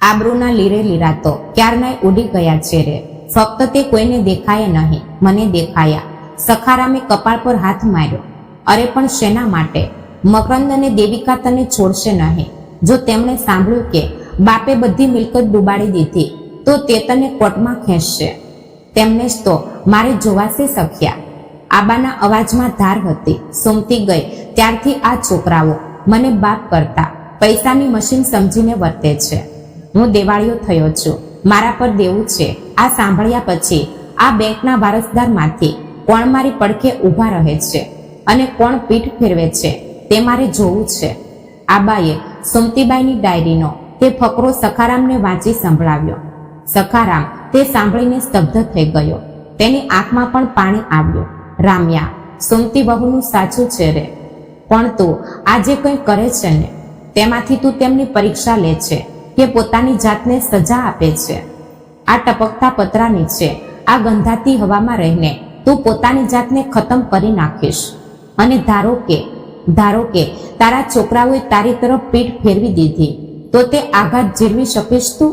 આબરૂના લીરે લીરા તો ક્યારનાય ઉડી ગયા છે રે. ફક્ત તે કોઈને દેખાય નહીં, મને દેખાયા. સખારામે કપાળ પર હાથ માર્યો. અરે પણ શેના માટે? મકરંદ અને દેવિકા તને છોડશે નહીં. જો તેમણે સાંભળ્યું કે બાપે બધી મિલકત ડૂબાડી દીધી તો તે તને કોર્ટમાં ખેંચશે. તેમને જ તો મારે જોવાશે સખ્યા. આબાના અવાજમાં ધાર હતી. સુમતી ગઈ ત્યારથી આ છોકરાઓ મને બાપ કરતા પૈસાની મશીન સમજીને વર્તે છે. હું દેવાળીઓ થયો છું, મારા પર દેવું છે. આ સાંભળ્યા પછી આ બેંકના વારસદારમાંથી કોણ મારી પડખે ઊભા રહે છે અને કોણ પીઠ ફેરવે છે તે મારે જોવું છે. આબાએ સુમતીબાઈની ડાયરીનો તે ફકરો સખારામને વાંચી સંભળાવ્યો. સખારામ તે સાંભળીને સ્તબ્ધ થઈ ગયો. તેની આંખમાં પણ પાણી આવ્યું. રામ્યા, સુમતી વહુનું સાચું છે રે. પણ તું આજે કંઈ કરે છે ને તેમાંથી તું તેમની પરીક્ષા લે છે કે પોતાની જાતને સજા આપે છે. આ ટપકતા પતરા નીચે આ ગંધાતી હવામાં રહીને તું પોતાની જાતને ખતમ કરી નાખીશ. અને ધારો કે તારા છોકરાઓએ તારી તરફ પીઠ ફેરવી દીધી તો તે આઘાત ઝીરવી શકીશ તું?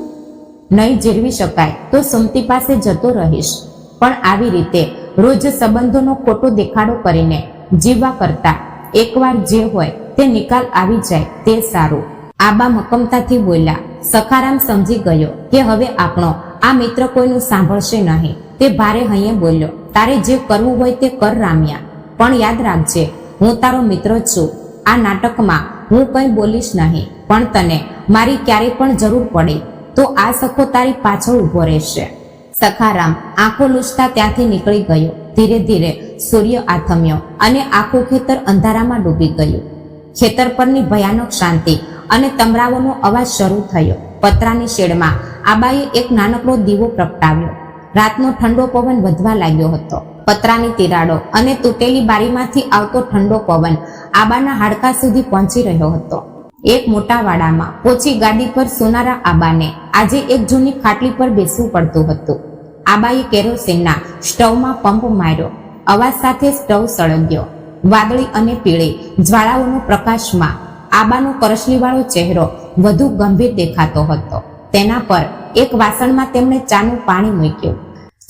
નહીં ઝીરવી શકાય તો સુમતી પાસે જતો રહીશ. પણ આવી રીતે રોજ સંબંધોનો ખોટો દેખાડો કરીને જીવવા કરતા એકવાર જે હોય તે નિકાલ આવી જાય તે સારું. આબા મક્કમતાથી બોલ્યા. સખારામ સમજી ગયો કે હવે આપણો આ મિત્ર કોઈનું સાંભળશે નહીં. તે ભારે હૈયે બોલ્યો, તારે જે કરવું હોય તે કર રામ્યા, પણ યાદ રાખજે હું તારો મિત્ર છું. આ નાટકમાં હું કંઈ બોલીશ નહીં, પણ તને મારી ક્યારેય પણ જરૂર પડે તો આ સખો તારી પાછળ ઊભો રહેશે. સખારામ આંખો લૂછતા ત્યાંથી નીકળી ગયો. ધીરે ધીરે સૂર્ય આથમ્યો અને આખું ખેતર અંધારામાં ડૂબી ગયું. ખેતર પરની ભયાનક શાંતિ અને તમરાઓનો અવાજ શરૂ થયો. પતરાની શેડમાં આબાએ એક નાનકડો દીવો પ્રગટાવ્યો. રાતનો ઠંડો પવન વધવા લાગ્યો હતો. પતરાની તિરાડો અને તૂટેલી બારીમાંથી આવતો ઠંડો પવન આબાના હાડકા સુધી પહોંચી રહ્યો હતો. એક મોટા વાડામાં પોચી ગાદી પર સોનારા આબાને આજે એક જૂની ખાટલી પર બેસવું પડતું હતું. આબાએ કેરોસીનના સ્ટવમાં પંપ માર્યો. અવાજ સાથે સ્ટવ સળગ્યો. વાદળી અને પીળી જ્વાળાઓનો પ્રકાશમાં આબાનો કરચલીવાળો ચહેરો વધુ ગંભીર દેખાતો હતો. તેના પર એક વાસણમાં તેમણે ચાનું પાણી મૂક્યું.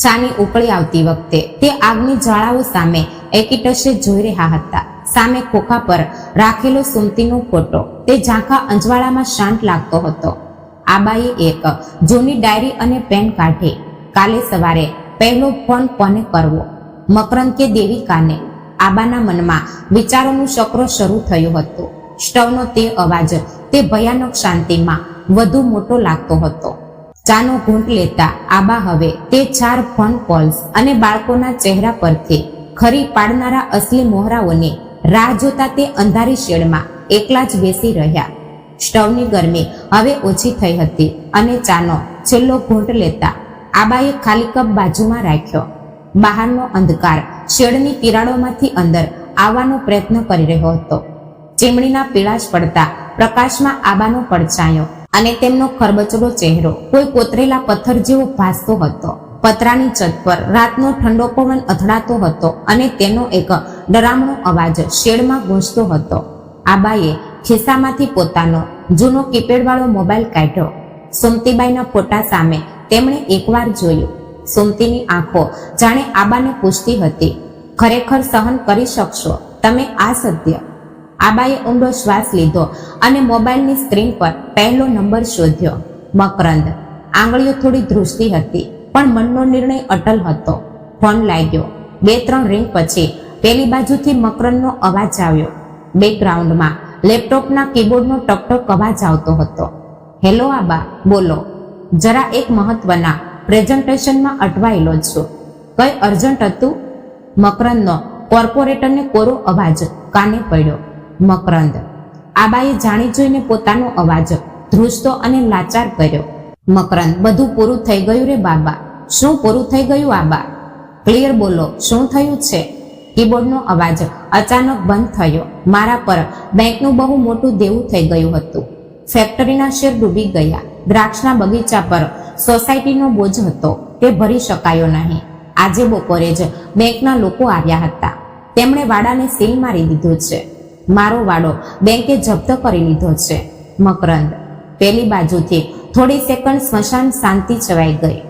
ચાની ઉકળી આવતી વખતે તે આગની જ્વાળાઓ સામે એકીટશે જોઈ રહ્યા હતા. સામે ખોખા પર રાખેલો સુમતીનો ફોટો તે ઝાંખા અંજવાળામાં શાંત લાગતો હતો. આબાએ એક જૂની ડાયરી અને પેન કાઢી. કાલે સવારે પહેલો ફોન કોને કરવો, મકરંદ કે દેવિકાને? આબાના મનમાં વિચારોનું ચક્ર શરૂ થયું હતું. સ્ટવનો તે અવાજ તે ભયાનક શાંતિમાં વધુ મોટો લાગતો હતો. ચાનો ઘૂંટ લેતા આબા હવે તે 4 ફોન કોલ્સ અને બાળકોના ચહેરા પરથી ખરી પાડનારા અસલી મોહરાઓની રાહ જોતા તે અંધારી શેડમાં એકલા જ બેસી રહ્યા. સ્ટવની ગરમી હવે ઓછી થઈ હતી અને ચાનો છેલ્લો ઘૂંટ લેતા આબાએ ખાલી કપ બાજુમાં રાખ્યો. બહારનો અંધકાર શેડની તિરાડોમાંથી અંદર આવવાનો પ્રયત્ન કરી રહ્યો હતો. ચીમણીના પીળાશ પડતા પ્રકાશમાં આબાનો પડછાયો અને તેમનો ખરબચડો ચહેરો કોઈ કોતરેલા પથ્થર જેવો ભાસતો હતો. પતરાની છત પર રાતનો ઠંડો પવન અથડાતો હતો અને તેનો એક ડરામણો અવાજ શેડમાં ગૂંજતો હતો. આબાએ ખિસ્સામાંથી પોતાનો જૂનો કીપેડવાળો મોબાઈલ કાઢ્યો. સુમતીબાઈના ફોટા સામે તેમણે એકવાર જોયું. સુમતીની આંખો જાણે આબાને પૂછતી હતી, ખરેખર સહન કરી શકશો તમે આ સત્ય? આબાએ ઊંડો શ્વાસ લીધો અને મોબાઈલની સ્ક્રીન પર પહેલો નંબર શોધ્યો. મકરંદ. આંગળીઓ થોડી ધ્રુજતી હતી પણ મનનો નિર્ણય અટલ હતો. ફોન લાગ્યો. 2-3 રિંગ પછી પેલી બાજુથી મકરંદનો અવાજ આવ્યો. બેકગ્રાઉન્ડમાં લેપટોપના કીબોર્ડનો ટકટક અવાજ આવતો હતો. હેલો આબા, બોલો. જરા એક મહત્વના પ્રેઝન્ટેશનમાં અટવાયેલો છું. કઈ અર્જન્ટ હતું? મકરંદનો કોર્પોરેટરને કોરો અવાજ કાને પડ્યો. મકરંદ. આબાએ જાણી જોઈને પોતાનો અવાજ ધ્રુજતો અને લાચાર કર્યો. મકરંદ. બધું પૂરું થઈ ગયું રે બાબા. શું પૂરું થઈ ગયું આબા? ક્લિયર બોલો, શું થયું છે? કીબોર્ડનો અવાજ અચાનક બંધ થયો. મારા પર બેંકનું બહુ મોટું દેવું થઈ ગયું હતું. ફેક્ટરીના શેર ડૂબી ગયા. દ્રાક્ષના બગીચા પર સોસાયટીનો બોજ હતો તે ભરી શકાયો નહીં. આજે બપોરે જ બેંકના લોકો આવ્યા હતા. તેમણે વાડાને સીલ મારી દીધું છે. મારો વાડો બેંકે જપ્ત કરી લીધો છે. મકરંદ. પેલી બાજુથી થોડી સેકન્ડ સ્મશાન શાંતિ છવાઈ ગઈ.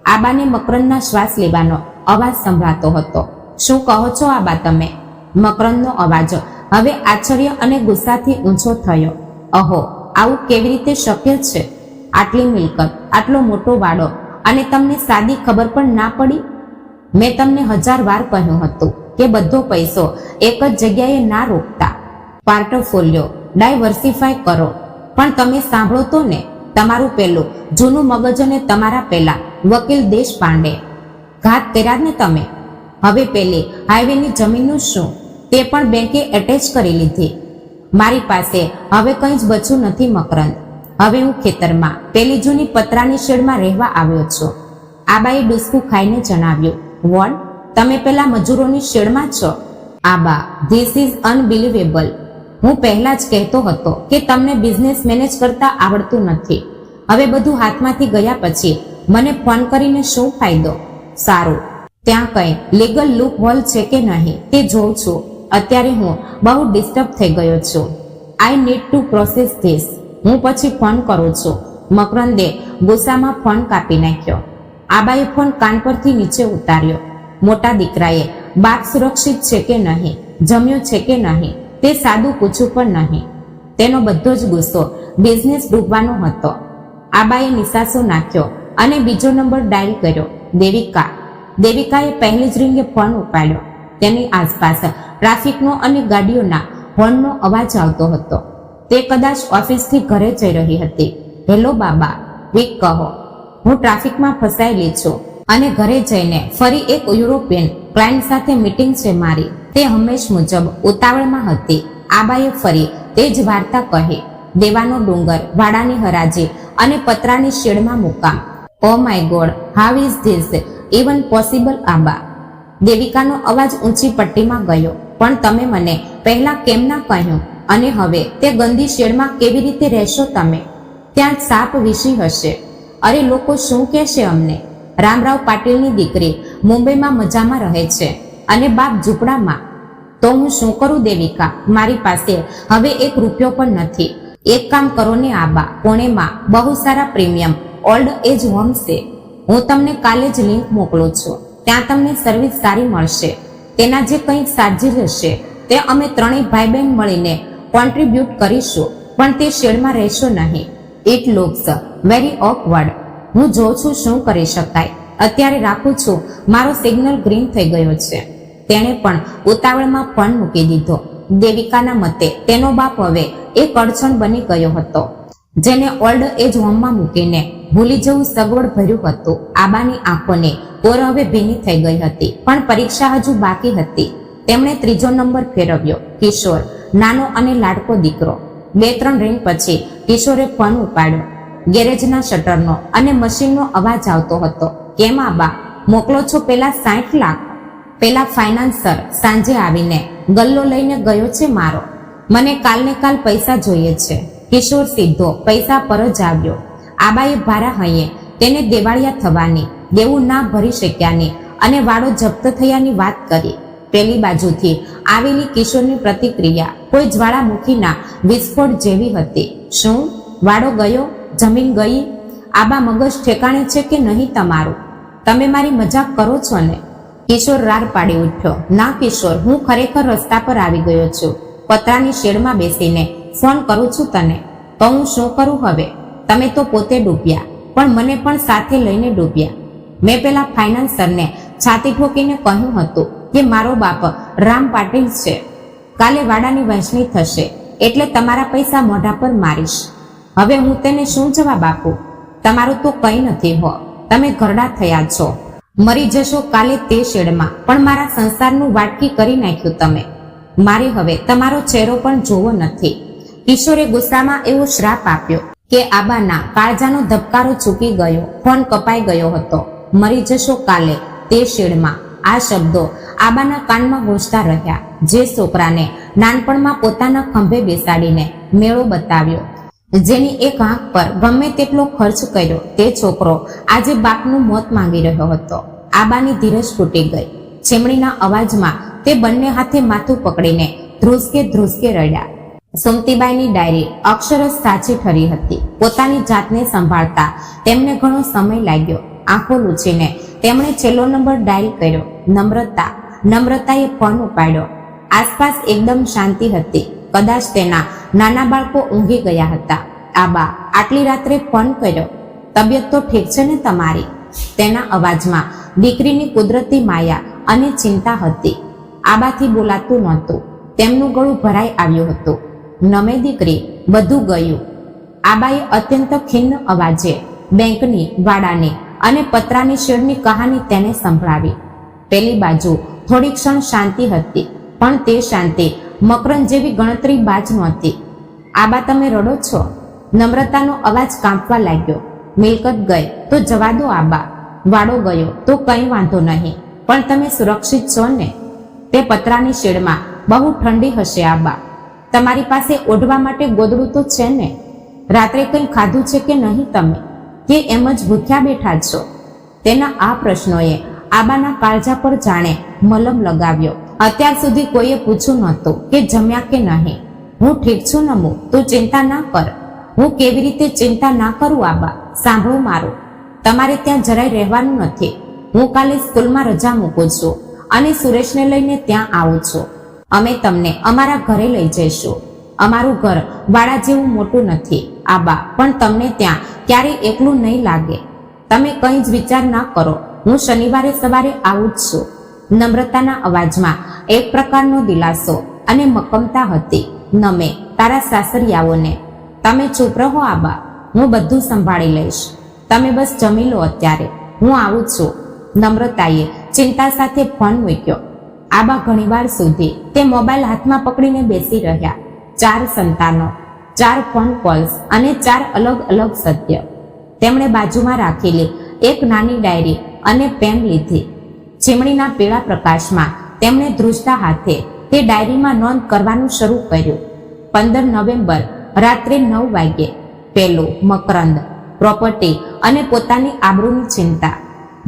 આબાને મકરંદના શ્વાસ લેવાનો અવાજ સંભળાતો હતો. શું કહો છો આબા તમે? મકરંદનો અવાજ હવે આશ્ચર્ય અને ગુસ્સાથી ઊંચો થયો. અહો, આવું કેવી રીતે શક્ય છે? આટલી મિલકત, આટલો મોટો વાડો અને તમને સાદી ખબર પણ ના પડી? મેં તમને 1000 વાર કહ્યું હતું કે બધો પૈસો એક જ જગ્યાએ ના રોકતા. પોર્ટફોલિયો ડાયવર્સિફાય કરો. પણ તમે સાંભળો તો ને, તમારું પેલું જૂનું મગજ અને તમારા પેલા વકીલ દેશપાંડે ઘાત કર્યા ને તમે. હવે પેલી હાઈવેની જમીનનું શું? તે પણ બેંકે એટેચ કરી લીધી. મારી પાસે હવે કંઈ જ બચ્યું નથી મકરંદ. હવે હું ખેતરમાં પેલી જૂની પતરાની શેડમાં રહેવા આવ્યો છું. આબાએ ડૂસકું ખાઈને જણાવ્યું. વોટ? તમે પેલા મજૂરોની શેડમાં છો? આબા, ધીસ ઇઝ અનબિલિવેબલ. હું પહેલા જ કહેતો હતો કે તમને બિઝનેસ મેનેજ કરતા આવડતું નથી. હવે બધું હાથમાંથી ગયા પછી મને ફોન કરીને શું ફાયદો? સારું, ત્યાં કંઈ લીગલ લૂપ હોલ છે કે નહીં તે જોઉં છું. અત્યારે હું બહુ ડિસ્ટર્બ થઈ ગયો છું. I need to process this. હું પછી ફોન કરું છું. મકરંદે ગુસ્સામાં ફોન કાપી નાખ્યો. આબાએ ફોન કાન પરથી નીચે ઉતાર્યો. મોટા દીકરાએ બાપ સુરક્ષિત છે કે નહીં, જમ્યો છે કે નહીં તે સાદું પૂછવું પણ નહીં. તેનો બધો જ ગુસ્સો બિઝનેસ ડૂબવાનો હતો. આબાએ નિસાસો નાખ્યો અને બીજો નંબર ડાયલ કર્યો. દેવિકા. દેવિકાએ પહેલી જ રીંગે ફોન ઉપાડ્યો. તેની આસપાસ ટ્રાફિકનો અને ગાડીઓના હોર્નનો અવાજ આવતો હતો. તે કદાચ ઓફિસથી ઘરે જઈ રહી હતી. હેલો બાબા, ક્વિક કહો. હું ટ્રાફિકમાં ફસાયેલી છું અને ઘરે જઈને ફરી એક યુરોપિયન ક્લાયન્ટ સાથે મીટિંગ છે મારી. તે હંમેશ મુજબ ઉતાવળમાં હતી. આબાએ ફરી તે જ વાર્તા કહી. દેવાનો ડુંગર, વાડાની હરાજી અને પતરાની શેડમાં મુકામ. Oh my God, how is this even possible Aaba? દેવિકાનો અવાજ ઊંચી પટ્ટીમાં ગયો. પણ તમે મને પહેલા કેમ ના કહ્યું અને હવે તે ગંદી શેડમાં કેવી રીતે રહેશો તમે? ત્યાં સાપ વિષી હશે. અરે લોકો શું કહેશે અમને? રામરાવ પાટીલની દીકરી મુંબઈમાં મજામાં રહે છે અને બાપ ઝૂંપડામાં. તો હું શું કરું દેવિકા? મારી પાસે હવે 1 રૂપિયો પણ નથી. એક કામ કરો ને આબા, પુણેમાં બહુ સારા પ્રીમિયમ ઓલ્ડ એજ હોમ છે. હું તમને કાલે જ લિંક મોકલું છું. ત્યાં તમને સર્વિસ સારી મળશે. તેના જે કંઈક ચાર્જીસ હશે તે અમે 3 ભાઈ બહેન મળીને કોન્ટ્રીબ્યુટ કરીશું, પણ તે શેડમાં રહેશો નહીં. It looks very awkward. હું જોઉં છું શું કરી શકાય. અત્યારે રાખું છું, મારો સિગ્નલ ગ્રીન થઈ ગયો છે. તેણે પણ ઉતાવળમાં ફોન મૂકી દીધો. દેવિકાના મતે તેનો બાપ હવે એક અડચણ બની ગયો હતો, જેને ઓલ્ડ એજ હોમમાં મૂકીને ભૂલી જવું સગવડ ભર્યું હતું. આબાની આંખોને ઓર હવે ભીની થઈ ગઈ હતી, પણ પરીક્ષા હજુ બાકી હતી. તેમણે 3જો નંબર ફેરવ્યો. કિશોર, નાનો અને લાડકો દીકરો. 2-3 રિંગ પછી કિશોરે ફોન ઉપાડ્યો. ગેરેજના શટરનો અને મશીનનો અવાજ આવતો હતો. કેમ આબા, મોકલો છો પેલા 60 લાખ? પેલા ફાઇનાન્સર સાંજે આવીને ગલ્લો લઈને ગયો છે મારો. મને કાલને કાલ પૈસા જોઈએ છે. કિશોર સીધો પૈસા પર જ આવ્યો. આબાએ ભારા હૈયે તેને દેવાળિયા થવાની, દેવું ના ભરી શક્યાની અને વાડો જપ્ત થયાની વાત કરી. પેલી બાજુથી આવેલી કિશોરની પ્રતિક્રિયા કોઈ જ્વાળામુખીના વિસ્ફોટ જેવી હતી. શું વાડો ગયો? જમીન ગઈ? આબા, મગજ ઠેકાણે છે કે નહીં તમારું? તમે મારી મજાક કરો છો ને? કિશોર રાર પાડી ઉઠ્યો. ના કિશોર, હું ખરેખર રસ્તા પર આવી ગયો છું. પતરાની શેડમાં બેસીને ફોન કરું છું તને. તો હું શું કરું હવે? તમે તો પોતે ડૂબ્યા, પણ મને પણ સાથે લઈને ડૂબ્યા. મેં પેલા ફાઇનાન્સરને છાતી ઠોકીને કહ્યું હતું કે મારો બાપ રામ પાટીલ છે. કાલે વાડાની વહેંચણી થશે એટલે તમારા પૈસા મોઢા પર મારીશ. હવે હું તેને શું જવાબ આપું? તમારું તો કંઈ નથી હો. તમે ઘરડા થયા છો. મરી જશો કાલે તે શેડમાં, પણ મારા સંસારનું વાટકી કરી નાખ્યું તમે. મારે હવે તમારો ચહેરો પણ જોવો નથી. કિશોરે ગુસ્સામાં એવો શ્રાપ આપ્યો કે આબાના કાળજાનો ધબકારો ચૂકી ગયો. ફોન કપાઈ ગયો હતો. મરી જશો કાલે તે શેડમાં. આ શબ્દો આબાના કાનમાં ગૂંજતા રહ્યા. જે છોકરાને નાનપણમાં પોતાના ખંભે બેસાડીને મેળો બતાવ્યો, જેની એક આંખ પર ગમે તેટલો ખર્ચ કર્યો, તે છોકરો આજે બાપનું મોત માંગી રહ્યો હતો. આબાની ધીરજ તૂટી ગઈ. ચીમણીના અવાજમાં તે બંને હાથે માથું પકડીને ધ્રુસકે ધ્રુસકે રડ્યા. સુમતીબાઈની ડાયરી અક્ષરશ સાચી ઠરી હતી. પોતાની જાતને સંભાળતા તેમને ઘણો સમય લાગ્યો. આંખો લૂછીને તેમણે છેલ્લો નંબર ડાયલ કર્યો. નમ્રતા. નમ્રતાએ ફોન ઉપાડ્યો. આસપાસ એકદમ શાંતિ હતી. કદાચ તેના નાના બાળકો ઊંઘી ગયા હતા. આબા, આટલી રાત્રે ફોન કર્યો? તબિયત તો ઠીક છે ને તમારી? તેના અવાજમાં દીકરીની કુદરતી માયા અને ચિંતા હતી. આબાથી બોલાતું નહોતું. તેમનું ગળું ભરાઈ આવ્યું હતું. નમે દીકરી, બધું ગયું. આબાએ અત્યંત ખિન્ન અવાજે બેંકની, વાડાની અને પતરાની શેડની કહાની તેને સંભળાવી. પેલી બાજુ થોડી ક્ષણ શાંતિ હતી, પણ તે શાંતિ મકરંદ જેવી ગણતરી બાજ નહોતી. આબા, તમે રડો છો? નમ્રતાનો અવાજ કાંપવા લાગ્યો. મિલકત ગઈ તો જવા દો આબા. વાડો ગયો તો કંઈ વાંધો નહીં, પણ તમે સુરક્ષિત છો ને? તે પતરાની શેડમાં બહુ ઠંડી હશે આબા. તમારી પાસે ઓઢવા માટે ગોદડું તો છે ને? રાત્રે કંઈ ખાધું છે કે નહીં તમે? કે એમ જ ભૂખ્યા બેઠા છો? તેના આ પ્રશ્નોએ આબાના કાળજા પર જાણે મલમ લગાવ્યો. અત્યાર સુધી કોઈએ પૂછ્યું નહોતું કે જમ્યા કે નહીં. હું ઠીક છું નમુ, તું ચિંતા ના કર. હું કેવી રીતે ચિંતા ના કરું આબા? સાંભળો મારું, તમારે ત્યાં જરાય રહેવાનું નથી. હું કાલે સ્કૂલમાં રજા મૂકું છું અને સુરેશને લઈને ત્યાં આવું છું. અમે તમને અમારા ઘરે લઈ જઈશું. અમારું ઘર વાડા જેવું મોટું નથી આબા, પણ તમને ત્યાં ક્યારેય એકલું નહીં લાગે. તમે કંઈ જ વિચાર ના કરો. હું શનિવારે સવારે આવું જ છું. નમ્રતાના અવાજમાં એક પ્રકારનો દિલાસો અને મક્કમતા હતી. નમે તારા સાસરિયાઓને. તમે ચૂપ રહો આબા, હું બધું સંભાળી લઈશ. તમે બસ જમી લો અત્યારે. હું આવું છું. નમ્રતાએ ચિંતા સાથે ફોન મૂક્યો. આબા ઘણીવાર સુધી તે મોબાઈલ હાથમાં પકડીને બેસી રહ્યા. 4 સંતાનો, 4 ફોન કોલ્સ અને 4 અલગ અલગ સત્ય. તેમણે બાજુમાં રાખેલી એક નાની ડાયરી અને પેન લીધી. ચીમણીના પીળા પ્રકાશમાં તેમણે ધ્રુજતા હાથે તે ડાયરીમાં નોંધ કરવાનું શરૂ કર્યું. 15 નવેમ્બર રાત્રે 9 વાગ્યે. પહેલું, મકરંદ, પ્રોપર્ટી અને પોતાની આબરૂની ચિંતા,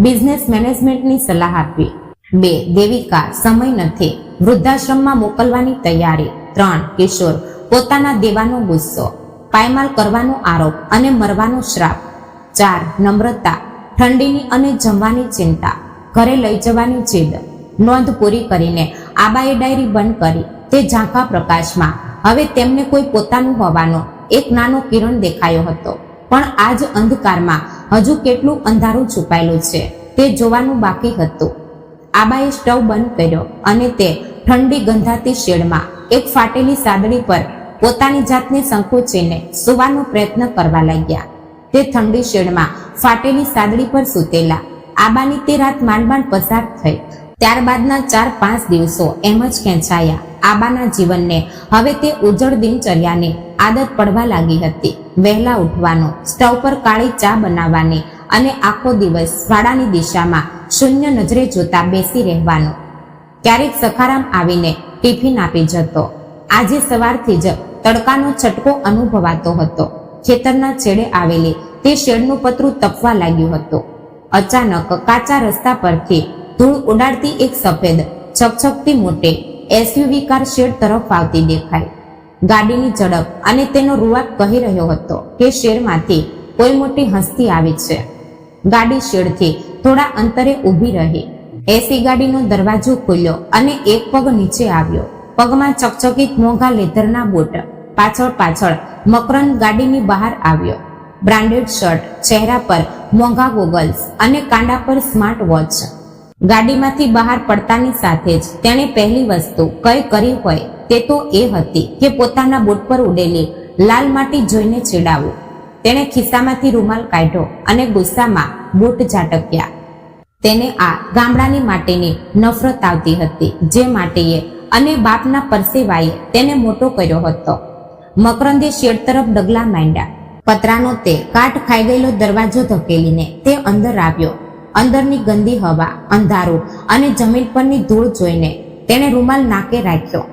બિઝનેસ મેનેજમેન્ટની સલાહ આપવી. 2, દેવિકા, સમય નથી, વૃદ્ધાશ્રમમાં મોકલવાની તૈયારી. 3, કિશોર, પોતાના દેવાનો ગુસ્સો, પાયમાલ કરવાનો આરોપ અને મરવાનો શ્રાપ. 4, નમ્રતા, ઠંડીની અને જમવાની ચિંતા, ઘરે લઈ જવાની જીદ. નોંધ પૂરી કરીને આબાએ ડાયરી બંધ કરી. તે ઝાંખા પ્રકાશમાં હવે તેમને કોઈ પોતાનું હોવાનો એક નાનો કિરણ દેખાયો હતો. પણ આ જ અંધકારમાં હજુ કેટલું અંધારું છુપાયેલું છે તે જોવાનું બાકી હતું. આબાએ સ્ટવ બંધ કર્યો અને તે ઠંડી ગંધાતી શેડમાં એક ફાટેલી સાદડી પર પોતાની જાતને સંકોચીને સૂવાનો પ્રયત્ન કરવા લાગ્યા. તે ઠંડી શેડમાં ફાટેલી સાદડી પર સૂતેલા આબાની તે રાત માંડ પસાર થઈ. ત્યારબાદના 4-5 દિવસો એમ જ ખેંચાયા. આબાના જીવનને હવે તે ઉજળ દિનચર્યાની આદત પડવા લાગી હતી. વહેલા ઉઠવાનું, સ્ટવ પર કાળી ચા બનાવવાની અને આખો દિવસ વાડાની દિશામાં શૂન્ય નજરે જોતા બેસી રહેવાનું. ક્યારેક સખારામ આવીને ટિફિન આપી જતો. આજે સવારથી જ તડકાનો છટકો અનુભવાતો હતો. ખેતરના છેડે આવેલી તે શેડનું પતરું તપવા લાગ્યું હતું. અચાનક કાચા રસ્તા પરથી ધૂળ ઉડાડતી એક સફેદ છકછકતી મોટી એસયુવી કાર શેડ તરફ આવતી દેખાઈ. ગાડીની ઝડપ અને તેનો રૂવાબ કહી રહ્યો હતો કે શેડમાંથી કોઈ મોટી હસ્તી આવી છે. ગાડી શેડથી થોડા અંતરે ઊભી રહી. એસી ગાડીનો દરવાજો ખુલ્યો અને એક પગ નીચે આવ્યો. પગમાં ચકચકિત મોંઘા લેધરના બૂટ. પાછળ મકરંદ ગાડીની બહાર આવ્યો. બ્રાન્ડેડ શર્ટ, ચહેરા પર મોંઘા ગોગલ્સ અને કાંડા પર સ્માર્ટ વોચ. ગાડીમાંથી બહાર પડતાની સાથે જ તેણે પહેલી વસ્તુ કઈ કરી હોય તે તો એ હતી કે પોતાના બૂટ પર ઉડેલી લાલ માટી જોઈને ચીડાવું. તેણે ખિસ્સામાંથી રૂમાલ કાઢ્યો અને ગુસ્સામાં બૂટ ઝાટક્યા. તેને આ ગામડાની માટીની નફરત આવતી હતી જે માટીએ અને બાપના પરસેવાએ તેને મોટો કર્યો હતો. મકરંદે શેડ તરફ ડગલા માંડ્યા. પતરાનો તે કાટ ખાઈ ગયેલો દરવાજો ધકેલીને તે અંદર આવ્યો. અંદરની ગંદી હવા, અંધારું અને જમીન પરની ધૂળ જોઈને તેણે રૂમાલ નાકે રાખ્યો.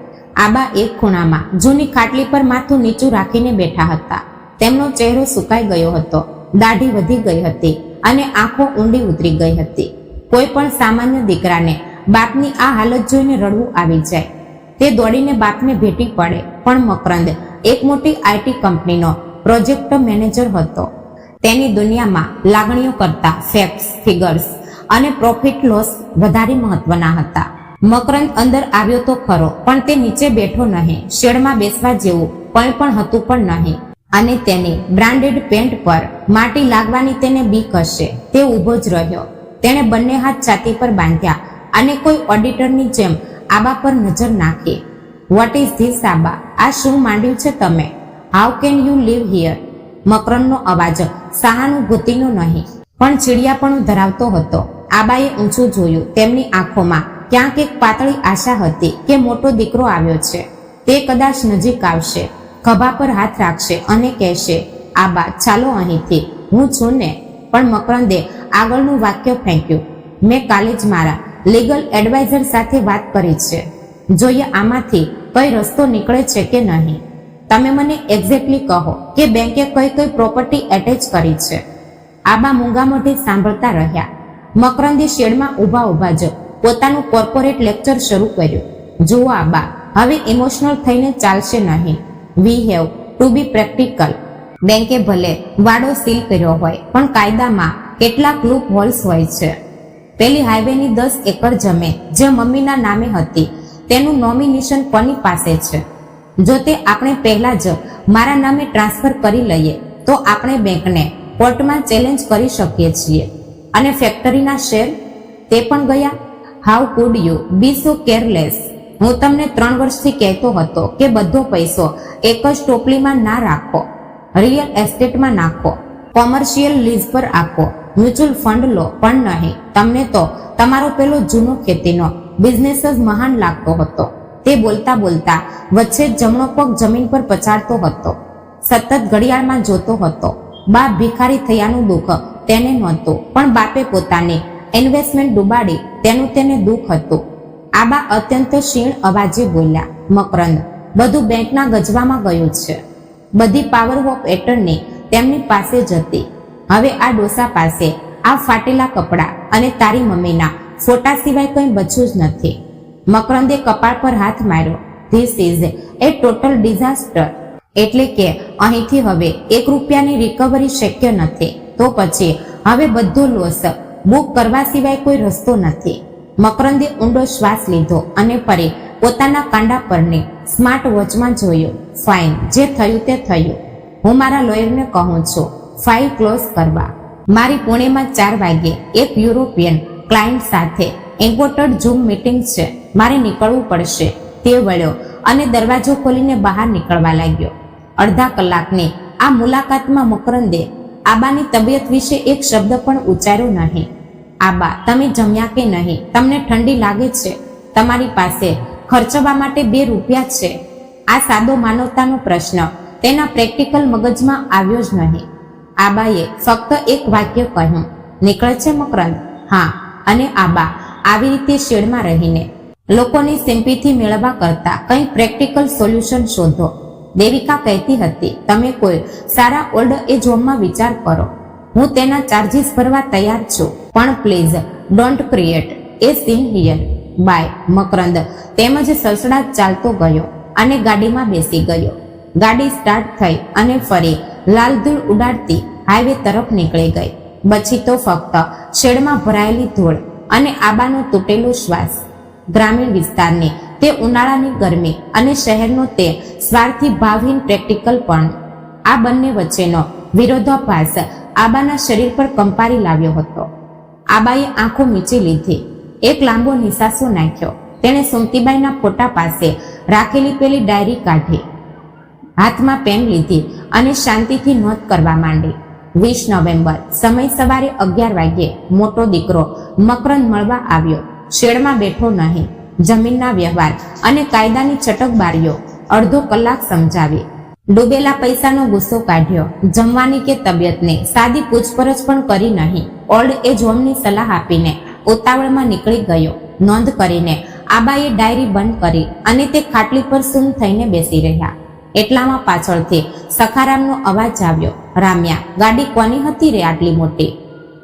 આબા એક ખૂણામાં જૂની ખાટલી પર માથું નીચું રાખીને બેઠા હતા. તેમનો ચહેરો સુકાઈ ગયો હતો, દાઢી વધી ગઈ હતી અને આંખો ઊંડી ઉતરી ગઈ હતી. કોઈ પણ સામાન્ય દીકરાને બાપની આ હાલત જોઈને રડવું આવી જાય. તે દોડીને બાપને ભેટી પડે, પણ મકરંદ એક મોટી આઈટી કંપનીનો પ્રોજેક્ટ મેનેજર હતો. તેની દુનિયામાં લાગણીઓ કરતા ફેક્ટ્સ, ફિગર્સ અને પ્રોફિટ લોસ વધારે મહત્વના હતા. મકરંદ અંદર આવ્યો તો ખરો, પણ તે નીચે બેઠો નહીં. શેડમાં બેસવા જેવું કંઈ પણ હતું પણ નહીં. અને તેની બ્રાન્ડેડ પેન્ટ પર માટી લાગવાની તેને બીક હશે. તે ઊભો જ રહ્યો. તેણે બંને હાથ છાતી પર બાંધ્યા અને કોઈ ઓડિટરની જેમ આબા પર નજર નાખી. What is this Aaba? આ શું માંડ્યું છે તમે? How can you leave here? મકરંદનો અવાજ સહાનુભૂતિનો નહીં પણ ચીડિયાપણું ધરાવતો હતો. આબાએ ઊંચું જોયું. તેમની આંખોમાં ક્યાંક એક પાતળી આશા હતી કે મોટો દીકરો આવ્યો છે. તે કદાચ નજીક આવશે, ખભા પર હાથ રાખશે અને કહેશે, આબા ચાલો અહીંથી, હું છું ને. પણ મકરંદે આગળનું વાક્ય ફેંક્યું. મેં કાલે જ મારા લીગલ એડવાઇઝર સાથે વાત કરી છે. જોઈએ આમાંથી કઈ રસ્તો નીકળે છે કે નહીં. તમે મને એક્ઝેક્ટલી કહો કે બેંકે કઈ કઈ પ્રોપર્ટી એટેચ કરી છે. આબા મૂંગા મોઢે સાંભળતા રહ્યા. મકરંદે શેડમાં ઊભા જ પોતાનું કોર્પોરેટ લેક્ચર શરૂ કર્યું. જુઓ આબા, હવે ઇમોશનલ થઈને ચાલશે નહીં. We have to B practical. બેંકે ભલે વાડો સીલ કર્યો હોય, પણ કાયદામાં કેટલાક લૂપ હોલ્સ હોય છે. પેલી હાઈવેની 10 એકર જમીન જે મમ્મીના નામે હતી તેનું નોમિનેશન કોની પાસે છે? જો તે આપણે પહેલા જ મારા નામે ટ્રાન્સફર કરી લઈએ તો આપણે બેંકને કોર્ટમાં ચેલેન્જ કરી શકીએ છીએ. અને ફેક્ટરીના શેર તે પણ ગયા. How could you be so careless? હું તમને 3 વર્ષથી કહેતો હતો કે બધો પૈસો એક જ ટોપલીમાં ના રાખો. રિયલ એસ્ટેટમાં નાખો, કોમર્શિયલ લીઝ પર આપો, મ્યુચ્યુઅલ ફંડ લો, પણ નહીં. તમને તો તમારો પેલો જૂનો ખેતીનો બિઝનેસ જ મહાન લાગતો હતો. તે બોલતા વચ્ચે જમણો પગ જમીન પર પછાડતો હતો. સતત ઘડિયાળમાં જોતો હતો. બાપ ભિખારી થયાનું દુઃખ તેને નહોતું, પણ બાપે પોતાની ઇન્વેસ્ટમેન્ટ ડૂબાડી તેનું તેને દુઃખ હતું. આબા અત્યંત ક્ષીણ અવાજે બોલ્યા. મકરંદ, બધું બેંકના ગજવામાં ગયું છે. બધી પાવર ઓફ એટર્ની તેમની પાસે જ હતી. હવે આ ડોસા પાસે આ ફાટેલા કપડાં અને તારી મમ્મીના ફોટા સિવાય કંઈ બચ્યું જ નથી. મકરંદે કપાળ પર હાથ માર્યો. This is A total disaster. એટલે કે અહીંથી હવે 1 રૂપિયાની રિકવરી શક્ય નથી. તો પછી હવે બધો લોસ બુક કરવા સિવાય કોઈ રસ્તો નથી. મકરંદે ઊંડો શ્વાસ લીધો અને ફરી પોતાના કાંડા પરની સ્માર્ટ વોચમાં જોયું. ફાઇન, જે થયું તે થયું. હું મારા લોયરને કહું છું ફાઇલ ક્લોઝ કરવા. મારી પુણેમાં 4 વાગ્યે એક યુરોપિયન ક્લાયન્ટ સાથે ઇમ્પોર્ટેડ ઝૂમ મીટિંગ છે. મારે નીકળવું પડશે. તે વળ્યો અને દરવાજો ખોલીને બહાર નીકળવા લાગ્યો. અડધા કલાકની આ મુલાકાતમાં મકરંદે આબાની તબિયત વિશે એક શબ્દ પણ ઉચ્ચાર્યો નહીં. આબા, તમે જમ્યા કે નહીં? તમને ઠંડી લાગે છે? તમારી પાસે ખર્ચવા માટે 2 રૂપિયા છે? આ સાદો માનવતાનો પ્રશ્ન તેના પ્રેક્ટિકલ મગજમાં આવ્યો જ નહીં. આબાએ ફક્ત એક વાક્ય કહ્યું, નીકળે છે મકરંદ? હા. અને આબા આવી રીતે શેડમાં રહીને લોકોની સિમ્પથી મેળવવા કરતા કંઈ પ્રેક્ટિકલ સોલ્યુશન શોધો. દેવિકા કહેતી હતી, તમે કોઈ સારા ઓલ્ડ એજ હોમમાં વિચાર કરો. હું તેના ચાર્જીસ ભરવા તૈયાર છું, પણ please don't create a scene here. Bye. Makarand તેમજ સસડાટ ચાલતો ગયો અને ગાડીમાં બેસી ગયો. ગાડી સ્ટાર્ટ થઈ અને ફરી લાલ ધૂળ ઉડાડતી હાઈવે તરફ નીકળી ગઈ. પછી તો ફક્ત શેડમાં ભરાયેલી ધૂળ અને આબાનો તૂટેલો શ્વાસ. ગ્રામીણ વિસ્તારની તે ઉનાળાની ગરમી અને શહેરનો તે સ્વાર્થી ભાવહીન પ્રેક્ટિકલ પણ. આ બંને વચ્ચેનો વિરોધાભાસ આબાના શરીર પર કંપારી લાવ્યો હતો. આબાએ આંખો મીચી લીધી. એક લાંબો નિસાસો નાખ્યો. તેણે સુમતીબાઈના ફોટા પાસે રાખેલી પેલી ડાયરી કાઢી, હાથમાં પેન લીધી અને શાંતિથી નોંધ કરવા માંડી. 20 નવેમ્બર, સમય સવારે 11 વાગ્યે મોટો દીકરો મકરંદ મળવા આવ્યો. શેડમાં બેઠો નહીં. જમીનના વ્યવહાર અને કાયદાની ચટકબારીઓ અડધો કલાક સમજાવી. ડૂબેલા પૈસાનો ગુસ્સો કાઢ્યો. જમવાની કે તબિયતને સાદી પૂછપરછ પણ કરી નહીં. ઓલ્ડ એજ હોમની સલાહ આપીને ઉતાવળમાં નીકળી ગયો. નોંધ કરીને આબાએ ડાયરી બંધ કરી અને તે ખાટલી પર સૂમ થઈને બેસી રહ્યા. એટલામાં પાછળથી સખારામનો અવાજ આવ્યો, રામ્યા, ગાડી કોની હતી રે આટલી મોટી?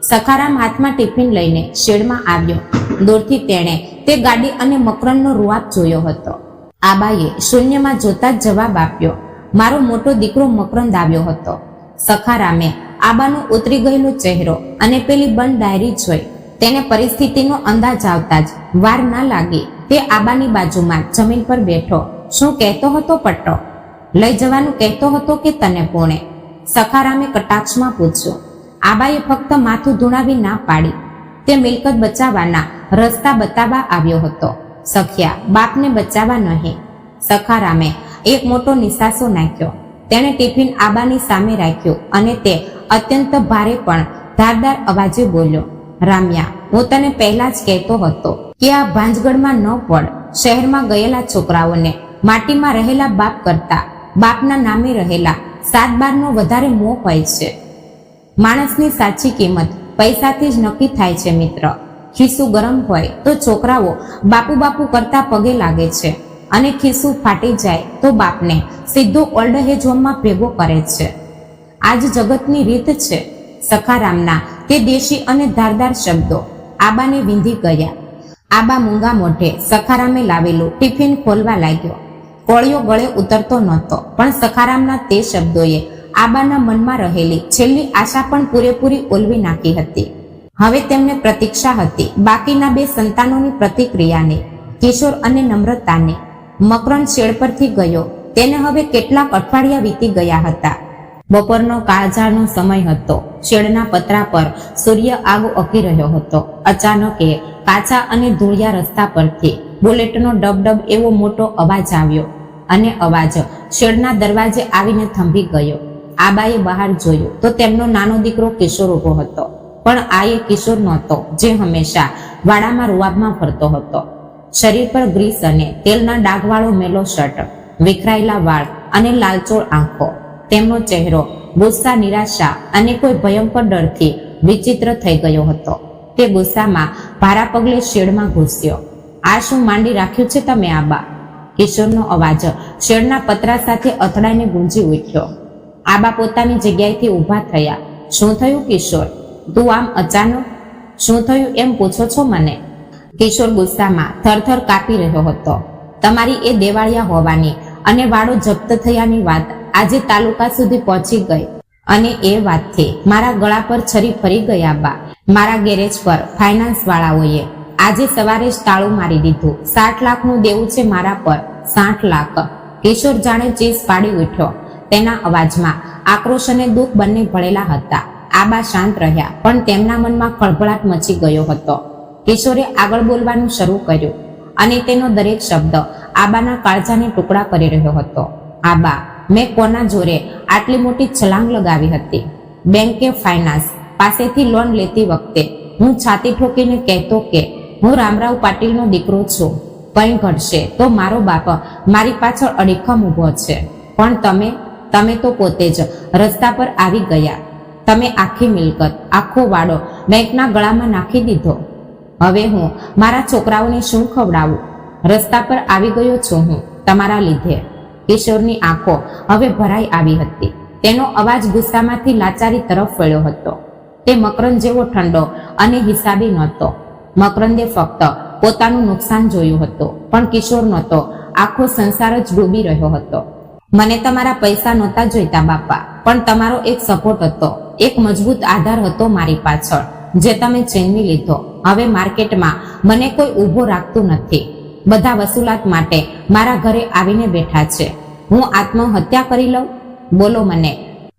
સખારામ હાથમાં ટિફિન લઈને શેડમાં આવ્યો. દૂરથી તેણે તે ગાડી અને મકરંદનો રૂઆબ જોયો હતો. આબાએ શૂન્યમાં જોતા જ જવાબ આપ્યો, મારો મોટો દીકરો મકરંદ આવ્યો હતો. સખારામે આબાનો ઉતરી ગયેલો ચહેરો અને પેલી બંધ ડાયરી જોઈ. તેને પરિસ્થિતિનો અંદાજ આવતા જ વાર ના લાગી. તે આબાની બાજુમાં જમીન પર બેઠો. શું કહેતો હતો પટ્ટો? લઈ જવાનું કહેતો હતો કે તને પૂણે? સખારામે કટાક્ષમાં પૂછ્યું. આબાએ ફક્ત માથું ધૂણાવી ના પાડી. તે મિલકત બચાવવાના રસ્તા બતાવવા આવ્યો હતો. સખ્યા, બાપને બચાવવા નહીં. સખારામે એક મોટો નિસાસો નાખ્યો. તેણે ટિફિન આબાની સામે રાખ્યું અને તે અત્યંત ભારે પણ ધારદાર અવાજે બોલ્યો, રામ્યા, હું તને પહેલા જ કહેતો હતો કે આ ભાંજગઢમાં ન પડ. શહેરમાં ગયેલા છોકરાઓને માટીમાં રહેલા બાપ કરતા બાપના નામે રહેલા 7-12નો વધારે મોહ હોય છે. માણસની સાચી કિંમત પૈસાથી જ નક્કી થાય છે મિત્ર. ખિસ્સું ગરમ હોય તો છોકરાઓ બાપુ બાપુ કરતા પગે લાગે છે અને ખિસ્સું ફાટી જાય તો બાપને સીધો ઓલ્ડ એજ હોમમાં ભેગો કરે છે. આજ જગતની રીત છે. સખારામના તે દેશી અને ધારદાર શબ્દો આબાને વિંધી ગયા. આબા મૂંગા મોઢે સખારામે લાવેલું ટિફિન ખોલવા લાગ્યો. કોળિયો ગળે ઉતરતો નહોતો, પણ સખારામના તે શબ્દોએ આબાના મનમાં રહેલી છેલ્લી આશા પણ પૂરેપૂરી ઓલવી નાખી હતી. હવે તેમને પ્રતીક્ષા હતી બાકીના 2 સંતાનોની પ્રતિક્રિયાની, કિશોર અને નમ્રતાની. મકરંદ શેડ પરથી ગયો. તેને હવે કેટલાક અઠવાડિયા વીતી ગયા હતા. બપોરનો કાળઝાળનો સમય હતો. શેડના પતરા પર સૂર્ય આગ ઓકી રહ્યો હતો. અચાનક એ કાચા અને ધૂળિયા રસ્તા પરથી બુલેટનો ડબડબ એવો મોટો અવાજ આવ્યો અને અવાજ શેડના દરવાજે આવીને થંભી ગયો. આબાએ બહાર જોયું તો તેમનો નાનો દીકરો કિશોર ઉભો હતો. પણ આ એ કિશોર નહોતો જે હંમેશા વાડામાં રૂઆબમાં ફરતો હતો. શરીર પર ગ્રીસ અને તેલના ડાઘવાળો મેલો શર્ટ, વિખરાયેલા વાળ અને લાલચોળ આંખો. તેમનો ચહેરો ગુસ્સા, નિરાશા અને કોઈ ભયંકર ડરથી વિચિત્ર થઈ ગયો હતો. તે ગુસ્સામાં ભારા પગલે શેડમાં ઘૂસ્યો. આ શું માંડી રાખ્યું છે તમે આબા? કિશોરનો અવાજ શેડના પતરા સાથે અથડાઈને ગુંજી ઉઠ્યો. આબા પોતાની જગ્યાએથી ઊભા થયા. શું થયું કિશોર? તું આમ અચાનક? શું થયું એમ પૂછો છો મને? કિશોર ગુસ્સામાં થરથર કાપી રહ્યો હતો. તમારી એ દેવાળિયા હોવાની અને વાળો જપ્ત થયાની વાત આજે તાલુકા સુધી પહોંચી ગઈ અને એ વાતથી મારા ગળા પર છરી ફરી ગયા બા. મારા ગેરેજ પર ફાઇનાન્સ વાળાઓએ આજે સવારે જ તાળું મારી દીધું. 60 લાખનું દેવું છે મારા પર. 60 લાખ! કિશોર જાણે ચીસ પાડી ઉઠ્યો. તેના અવાજમાં આક્રોશ અને દુઃખ બંને ભળેલા હતા. આબા શાંત રહ્યા, પણ તેમના મનમાં ખળભળાટ મચી ગયો હતો. કિશોરે આગળ બોલવાનું શરૂ કર્યું અને તેનો દરેક શબ્દ આબાના કાળજાને ટુકડા કરી રહ્યો હતો. આબા, મેં કોના જોરે આટલી મોટી છલાંગ લગાવી હતી? બેંકે ફાઇનાન્સ પાસેથી લોન લેતી વખતે હું છાતી ઠોકીને કહેતો કે હું રામરાવ પાટીલનો દીકરો છું. કંઈ ઘટશે તો મારો બાપ મારી પાછળ અડીખમ ઊભો છે. પણ તમે તો પોતે જ રસ્તા પર આવી ગયા. તમે આખી મિલકત, આખો વાડો બેંકના ગળામાં નાખી દીધો. હવે હું મારા છોકરાઓને શું ખવડાવું? રસ્તા પર આવી ગયો છું હું તમારા લીધે. કિશોરની આંખો હવે ભરાઈ આવી હતી. તેનો અવાજ ગુસ્સામાંથી લાચારી તરફ વળ્યો હતો. તે મકરંદ જેવો ઠંડો અને હિસાબી નહોતો. મકરંદે ફક્ત પોતાનું નુકસાન જોયું હતું, પણ કિશોર નહોતો. આખો સંસાર જ ડૂબી રહ્યો હતો. મને તમારા પૈસા નહોતા જોઈતા બાપા, પણ તમારો એક સપોર્ટ હતો, એક મજબૂત આધાર હતો મારી પાછળ, જે તમે છીનવી લીધો. હવે માર્કેટમાં મને કોઈ ઊભો રાખતું નથી. બધા વસૂલાત માટે મારા ઘરે આવીને બેઠા છે. હું આત્મહત્યા કરી લઉં? બોલો મને.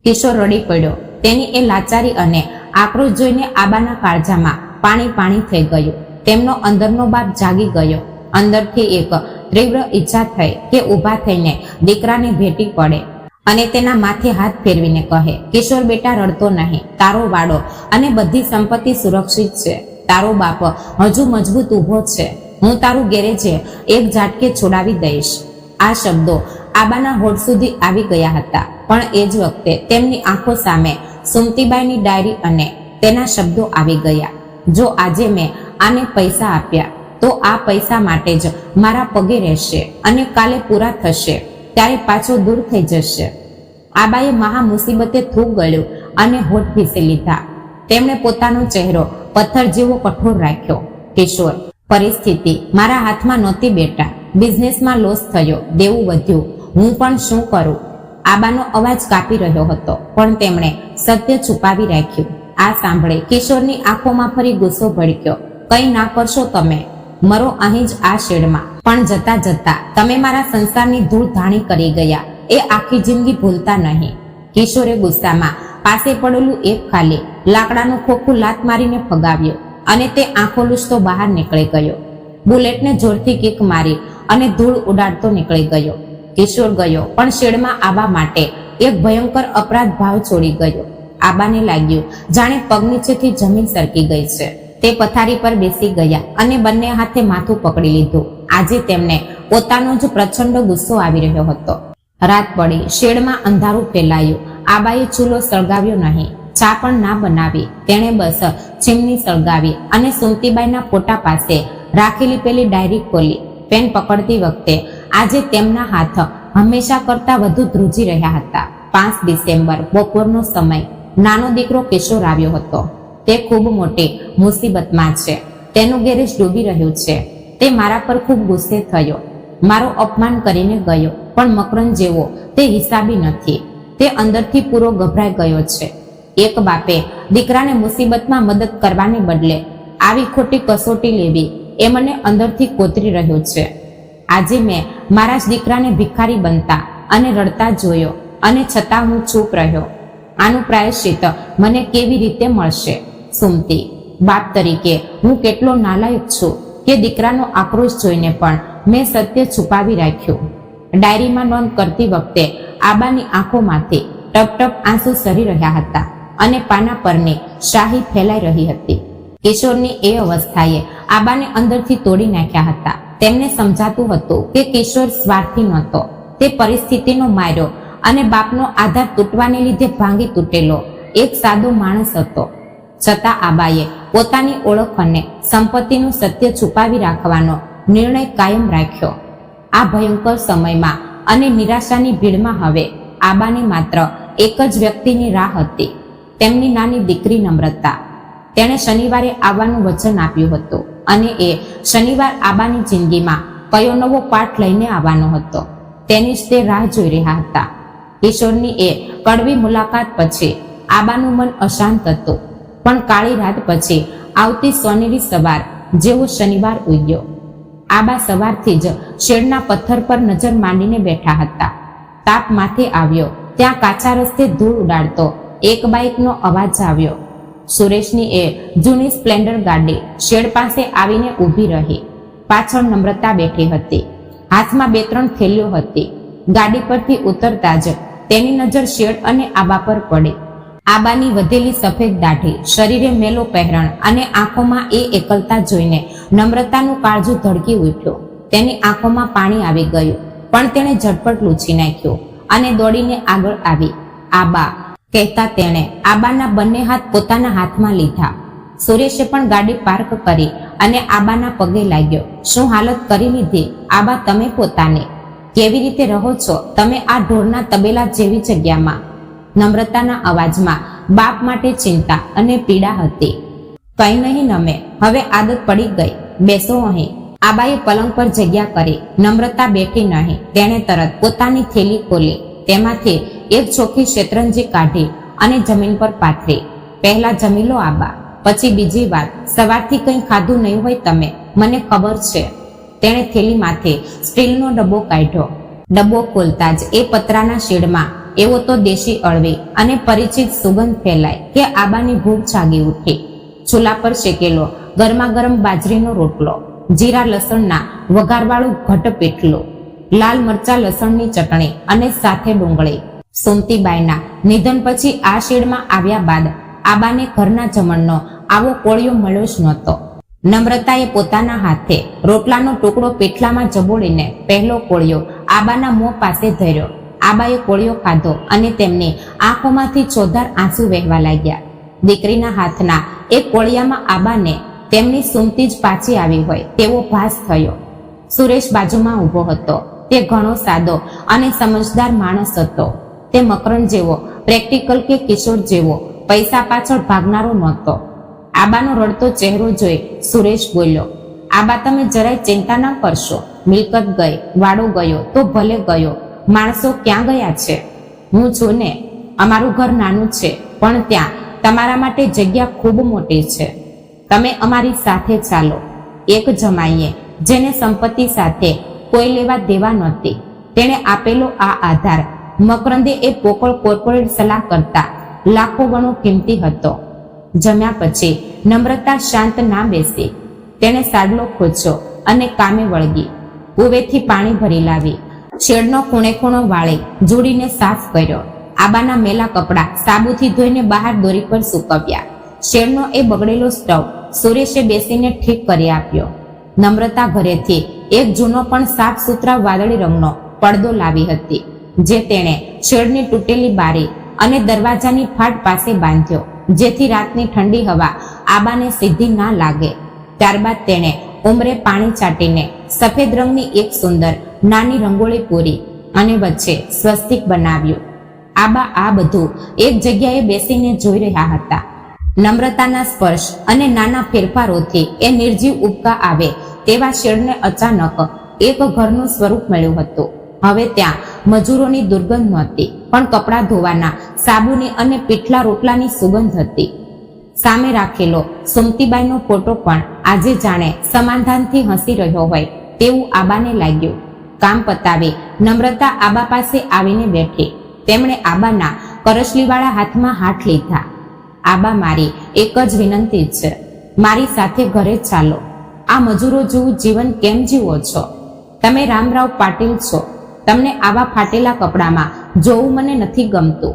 કિશોર રડી પડ્યો. તેની એ લાચારી અને આક્રોશ જોઈને આબાના કાળજામાં પાણી થઈ ગયું. તેમનો અંદરનો બાપ જાગી ગયો. અંદરથી એક તીવ્ર ઈચ્છા થઈ કે ઊભા થઈને દીકરાને ભેટી પડે અને તેના માથે હાથ ફેરવીને કહે, કિશોર બેટા, રડતો નહીં. તારો વાડો અને બધી સંપત્તિ સુરક્ષિત છે. તારો બાપ હજુ મજબૂત ઊભો છે. હું તારું ગેરેજે એક ઝાટકે છોડાવી દઈશ. આ શબ્દો આબાના હોઠ સુધી આવી ગયા હતા, પણ એ જ વખતે તેમની આંખો સામે સુમતીબાઈની ડાયરી અને તેના શબ્દો આવી ગયા. જો આજે મેં આને પૈસા આપ્યા તો આ પૈસા માટે જ મારા પગે રહેશે અને કાલે પૂરા થશે ત્યારે પાછો દૂર થઈ જશે. આબાએ મહા મુસીબતે થૂક ગળ્યું અને હોઠ ભીસી લીધા. તેમણે પોતાનો ચહેરો પથ્થર જેવો કઠોર રાખ્યો. કિશોર, પરિસ્થિતિ મારા હાથમાં નહોતી બેટા. બિઝનેસમાં લોસ થયો, દેવું વધ્યું. હું પણ શું કરું? આબાનો અવાજ કાપી રહ્યો હતો, પણ તેમણે સત્ય છુપાવી રાખ્યું. આ સાંભળે કિશોરની આંખોમાં ફરી ગુસ્સો ભડક્યો. કંઈ ના કરશો તમે, મરો અહીં જ આ શેડમાં. પણ જતા જતા તમે મારા સંસારની ધૂળ ધાણી કરી ગયા, એ આખી જિંદગી ભૂલતા નહીં. કિશોરે ગુસ્સામાં પાસે પડેલું એક ખાલી લાકડાનું ખોખું લાત મારીને ફગાવ્યો અને તે આંખો લૂછતો બહાર નીકળી ગયો. બુલેટને જોરથી કિક મારી અને ધૂળ ઉડાડતો નીકળી ગયો. કિશોર ગયો, પણ શેડમાં આબા માટે એક ભયંકર અપરાધ ભાવ છોડી ગયો. આબાને લાગ્યું જાણે પગ નીચેથી જમીન સરકી ગઈ છે. તે પથારી પર બેસી ગયા અને બંને હાથે માથું પકડી લીધું. આજે તેમને પોતાનો જ પ્રચંડ ગુસ્સો આવી રહ્યો હતો. રાત પડી, શેડમાં અંધારું ફેલાયું. આબાએ ચૂલો સળગાવ્યો નહીં, ચા પણ ના બનાવી. તેણે બસ ચીમની સળગાવી અને સુમતીબાઈના ફોટા પાસે રાખેલી પેલી ડાયરી ખોલી. પેન પકડતી વખતે આજે તેમના હાથ હંમેશા કરતા વધુ ધ્રુજી રહ્યા હતા. 5 ડિસેમ્બર બપોરનો સમય. નાનો દીકરો કિશોર આવ્યો હતો. તે ખૂબ મોટી મુસીબતમાં છે. તેનું ગેરેજ ડૂબી રહ્યું છે. તે મારા પર ખૂબ ગુસ્સે થયો. મારો અપમાન કરીને ગયો, પણ મકરંદ જેવો તે હિસાબી નથી. તે અંદરથી પૂરો ગભરાઈ ગયો છે. એક બાપે દીકરાને મુસીબતમાં મદદ કરવાને બદલે આવી ખોટી કસોટી લેવી એ મને અંદરથી કોતરી રહ્યો છે. આજે મેં મારા જ દીકરાને ભિખારી બનતા અને રડતા જોયો, અને છતાં હું ચૂપ રહ્યો. આનું પ્રાયશ્ચિત મને કેવી રીતે મળશે? સુમતી, બાપ તરીકે હું કેટલો નાલાયક છું કે દીકરાનો આક્રોશ જોઈને પણ મેં સત્ય છુપાવી રાખ્યું. ડાયરીમાં નોંધ કરતી વખતે આબાની આંખોમાંથી ટપ ટપ આંસુ સરી રહ્યા હતા અને પાના પરની શાહી ફેલાઈ રહી હતી. કિશોરની એ અવસ્થાએ આબાને અંદરથી તોડી નાખ્યા હતા. તેમને સમજાતું હતું કે કિશોર સ્વાર્થી નહોતો. તે પરિસ્થિતિનો માર્યો અને બાપનો આધાર તૂટવાને લીધે ભાંગી તૂટેલો એક સાદો માણસ હતો. છતાં આબાએ પોતાની ઓળખ અને સંપત્તિનું સત્ય છુપાવી રાખવાનો નિર્ણય કાયમ રાખ્યો. આ ભયંકર સમયમાં અને નિરાશાની ભીડમાં હવે આબાને માત્ર એક જ વ્યક્તિની રાહ હતી, તેમની નાની દીકરી નમ્રતા. તેણે શનિવારે આવવાનું વચન આપ્યું હતું અને એ શનિવાર આબાની જિંદગીમાં કયો નવો પાઠ લઈને આવવાનો હતો તેની જ તે રાહ જોઈ રહ્યા હતા. કિશોરની એ કડવી મુલાકાત પછી આબાનું મન અશાંત હતું, પણ કાળી રાત પછી આવતી સોનેરી સવાર જેવો શનિવાર ઉગ્યો. આબા સવારથી જ શેડના પથ્થર પર નજર માંડીને બેઠા હતા. તાપ માથે આવ્યો ત્યાં કાચા રસ્તે ધૂળ ઉડાડતો એક બાઇકનો અવાજ આવ્યો. સુરેશની એ જૂની સ્પ્લેન્ડર ગાડી શેડ પાસે આવીને ઊભી રહી. પાછળ નમ્રતા બેઠી હતી, હાથમાં 2-3 થેલીઓ હતી. ગાડી પરથી ઉતરતા જ તેની નજર શેડ અને આબા પર પડી. આબાની વધેલી સફેદ દાઢી, શરીરે મેલો પહેરણ અને આંખોમાં એ એકલતા જોઈને નમ્રતાનું કાળજું ધડકી ઉઠ્યું. તેની આંખોમાં પાણી આવી ગયું, પણ તેણે ઝટપટ લૂછી નાખ્યું અને દોડીને આગળ આવી. આબા કહેતા તેણે આબાના બંને હાથ પોતાના હાથમાં લીધા. સુરેશે પણ ગાડી પાર્ક કરી અને આબાના પગે લાગ્યો. શું હાલત કરી લીધી આબા તમે પોતાની? કેવી રીતે રહો છો તમે આ ઢોરના તબેલા જેવી જગ્યામાં? નમ્રતાના અવાજમાં બાપ માટે ચિંતા અને પીડા હતી. કંઈ નહીં નમે, હવે આદત પડી ગઈ, બેસો અહીં. આબાએ પલંગ પર જગ્યા કરી. નમ્રતા બેઠી નહીં. તેણે તરત પોતાની થેલી ખોલી, તેમાંથી એક ચોખ્ખી શેતરંજી કાઢી અને જમીન પર પાથરી. પહેલા જમી લો આબા, પછી બીજી વાત. સવારથી કંઈ ખાધું નહીં હોય તમે, મને ખબર છે. તેણે થેલીમાંથી સ્ટીલનો ડબ્બો કાઢ્યો. ડબ્બો ખોલતા જ એ પતરાના શેડમાં એવો તો દેશી અળવી અને પરિચિત સુગંધ ફેલાય કે આબાની ભૂખ જાગી ઉઠી. ચૂલા પર શેકેલો ગરમા ગરમ બાજરીનો રોટલો, જીરા લસણના વઘારવાળું ઘટ પીઠલું, લાલ મરચા લસણની ચટણી અને સાથે ડુંગળી. સુમતીબાઈના નિધન પછી આ શેડમાં આવ્યા બાદ આબાને ઘરના જમણનો આવો કોળિયો મળ્યો જ નહોતો. નમ્રતાએ પોતાના હાથે રોટલાનો ટુકડો પીઠલામાં જબોડીને પહેલો કોળિયો આબાના મોં પાસે ધર્યો. આબાએ કોળિયો ખાધો અને તેમની આંખોમાંથી ચોધાર આંસુ વહેવા લાગ્યા. દીકરીના હાથના એક કોળિયામાં આબાને તેમની સુમતી જ પાછી આવી હોય તેવો ભાસ થયો. સુરેશ બાજુમાં ઊભો હતો. તે ઘણો સાદો અને સમજદાર માણસ હતો. તે મકરંદ જેવો પ્રેક્ટિકલ કે કિશોર જેવો પૈસા પાછળ ભાગનારો નહોતો. આબાનો રડતો ચહેરો જોઈ સુરેશ બોલ્યો, આબા તમે જરાય ચિંતા ન કરશો. મિલકત ગઈ, વાડો ગયો તો ભલે ગયો, માણસો ક્યાં ગયા છે? હું છું ને. અમારું ઘર નાનું છે, પણ ત્યાં તમારા માટે જગ્યા ખૂબ મોટી છે. તમે અમારી સાથે ચાલો. એક જમાઈએ જેને સંપત્તિ સાથે કોઈ લેવા દેવા નહોતી, તેણે આપેલો આ આધાર મકરંદે એ પોકળ કોર્પોરેટ સલાહ કરતા લાખો ગણો કિંમતી હતો. જમ્યા પછી નમ્રતા શાંત ના બેસી. તેણે સાડલો ખોચ્યો અને કામે વળગી. કુવેથી પાણી ભરી લાવી. શેડનો ખૂણે ખૂણો વાળી જોડીને સાફ કર્યો. આબાના મેલા કપડાં સાબુથી ધોઈને બહાર દોરી પર સૂકવ્યા. શેડનો એ બગડેલો સ્ટવ સુરેશે બેસીને ઠીક કરી આપ્યો. નમ્રતા ઘરેથી એક જૂનો પણ સાફ સુથરા વાદળી રંગનો પડદો લાવી હતી, જે તેણે શેડની તૂટેલી બારી અને દરવાજાની ફાટ પાસે બાંધ્યો, જેથી રાતની ઠંડી હવા આબાને સીધી ના લાગે. ત્યારબાદ તેણે ઉંમરે પાણી ચાટીને સફેદ રંગની એક સુંદર નાની રંગોળી પૂરી અને વચ્ચે સ્વસ્તિક બનાવ્યું. આબા આ બધું એક જગ્યાએ બેસીને જોઈ રહ્યા હતા. નમ્રતાના સ્પર્શ અને નાના ફેરફારોથી એ નિર્જીવ ઉબકા આવે તેવા શેડને અચાનક એક ઘરનું સ્વરૂપ મળ્યું હતું. હવે ત્યાં મજૂરોની દુર્ગંધ નહોતી, પણ કપડાં ધોવાના સાબુની અને પીઠલા રોટલાની સુગંધ હતી. સામે રાખેલો સુમતીબાઈનો ફોટો પણ આજે જાણે સમાધાનથી હસી રહ્યો હોય તેવું આબાને લાગ્યું. કામ પતાવી નમ્રતા આબા પાસે આવીને બેઠી. તેમણે આબાના કરચલીવાળા હાથમાં હાથ લીધા. આબા, મારી એક જ વિનંતી છે, મારી સાથે ઘરે ચાલો. આ મજૂરો જેવું જીવન કેમ જીવો છો? તમે રામરાવ પાટીલ છો. તમને આવા ફાટેલા કપડામાં જોવું મને નથી ગમતું.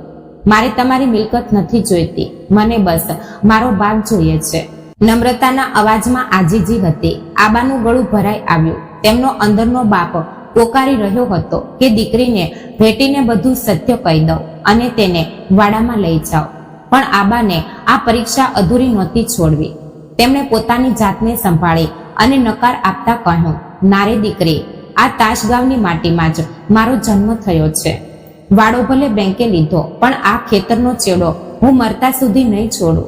મારે તમારી મિલકત નથી જોઈતી, મને બસ મારો ભાગ જોઈએ છે. નમ્રતાના અવાજમાં આજીજી હતી. આબાનું ગળું ભરાઈ આવ્યું. તેમનો અંદરનો બાપ પોકારી રહ્યો હતો કે દીકરીને ભેટીને બધું સત્ય કહી દઉં અને તેને વાડામાં લઈ જાઓ. પણ આબાને આ પરીક્ષા અધૂરી નહોતી છોડવી. તેમણે પોતાની જાતને સંભાળી અને નકાર આપતા કહ્યું, નારે દીકરી, આ તાશગાંવની માટીમાં જ મારો જન્મ થયો છે. વાડો ભલે બેંકે લીધો, પણ આ ખેતરનો ચેડો હું મરતા સુધી નહીં છોડું.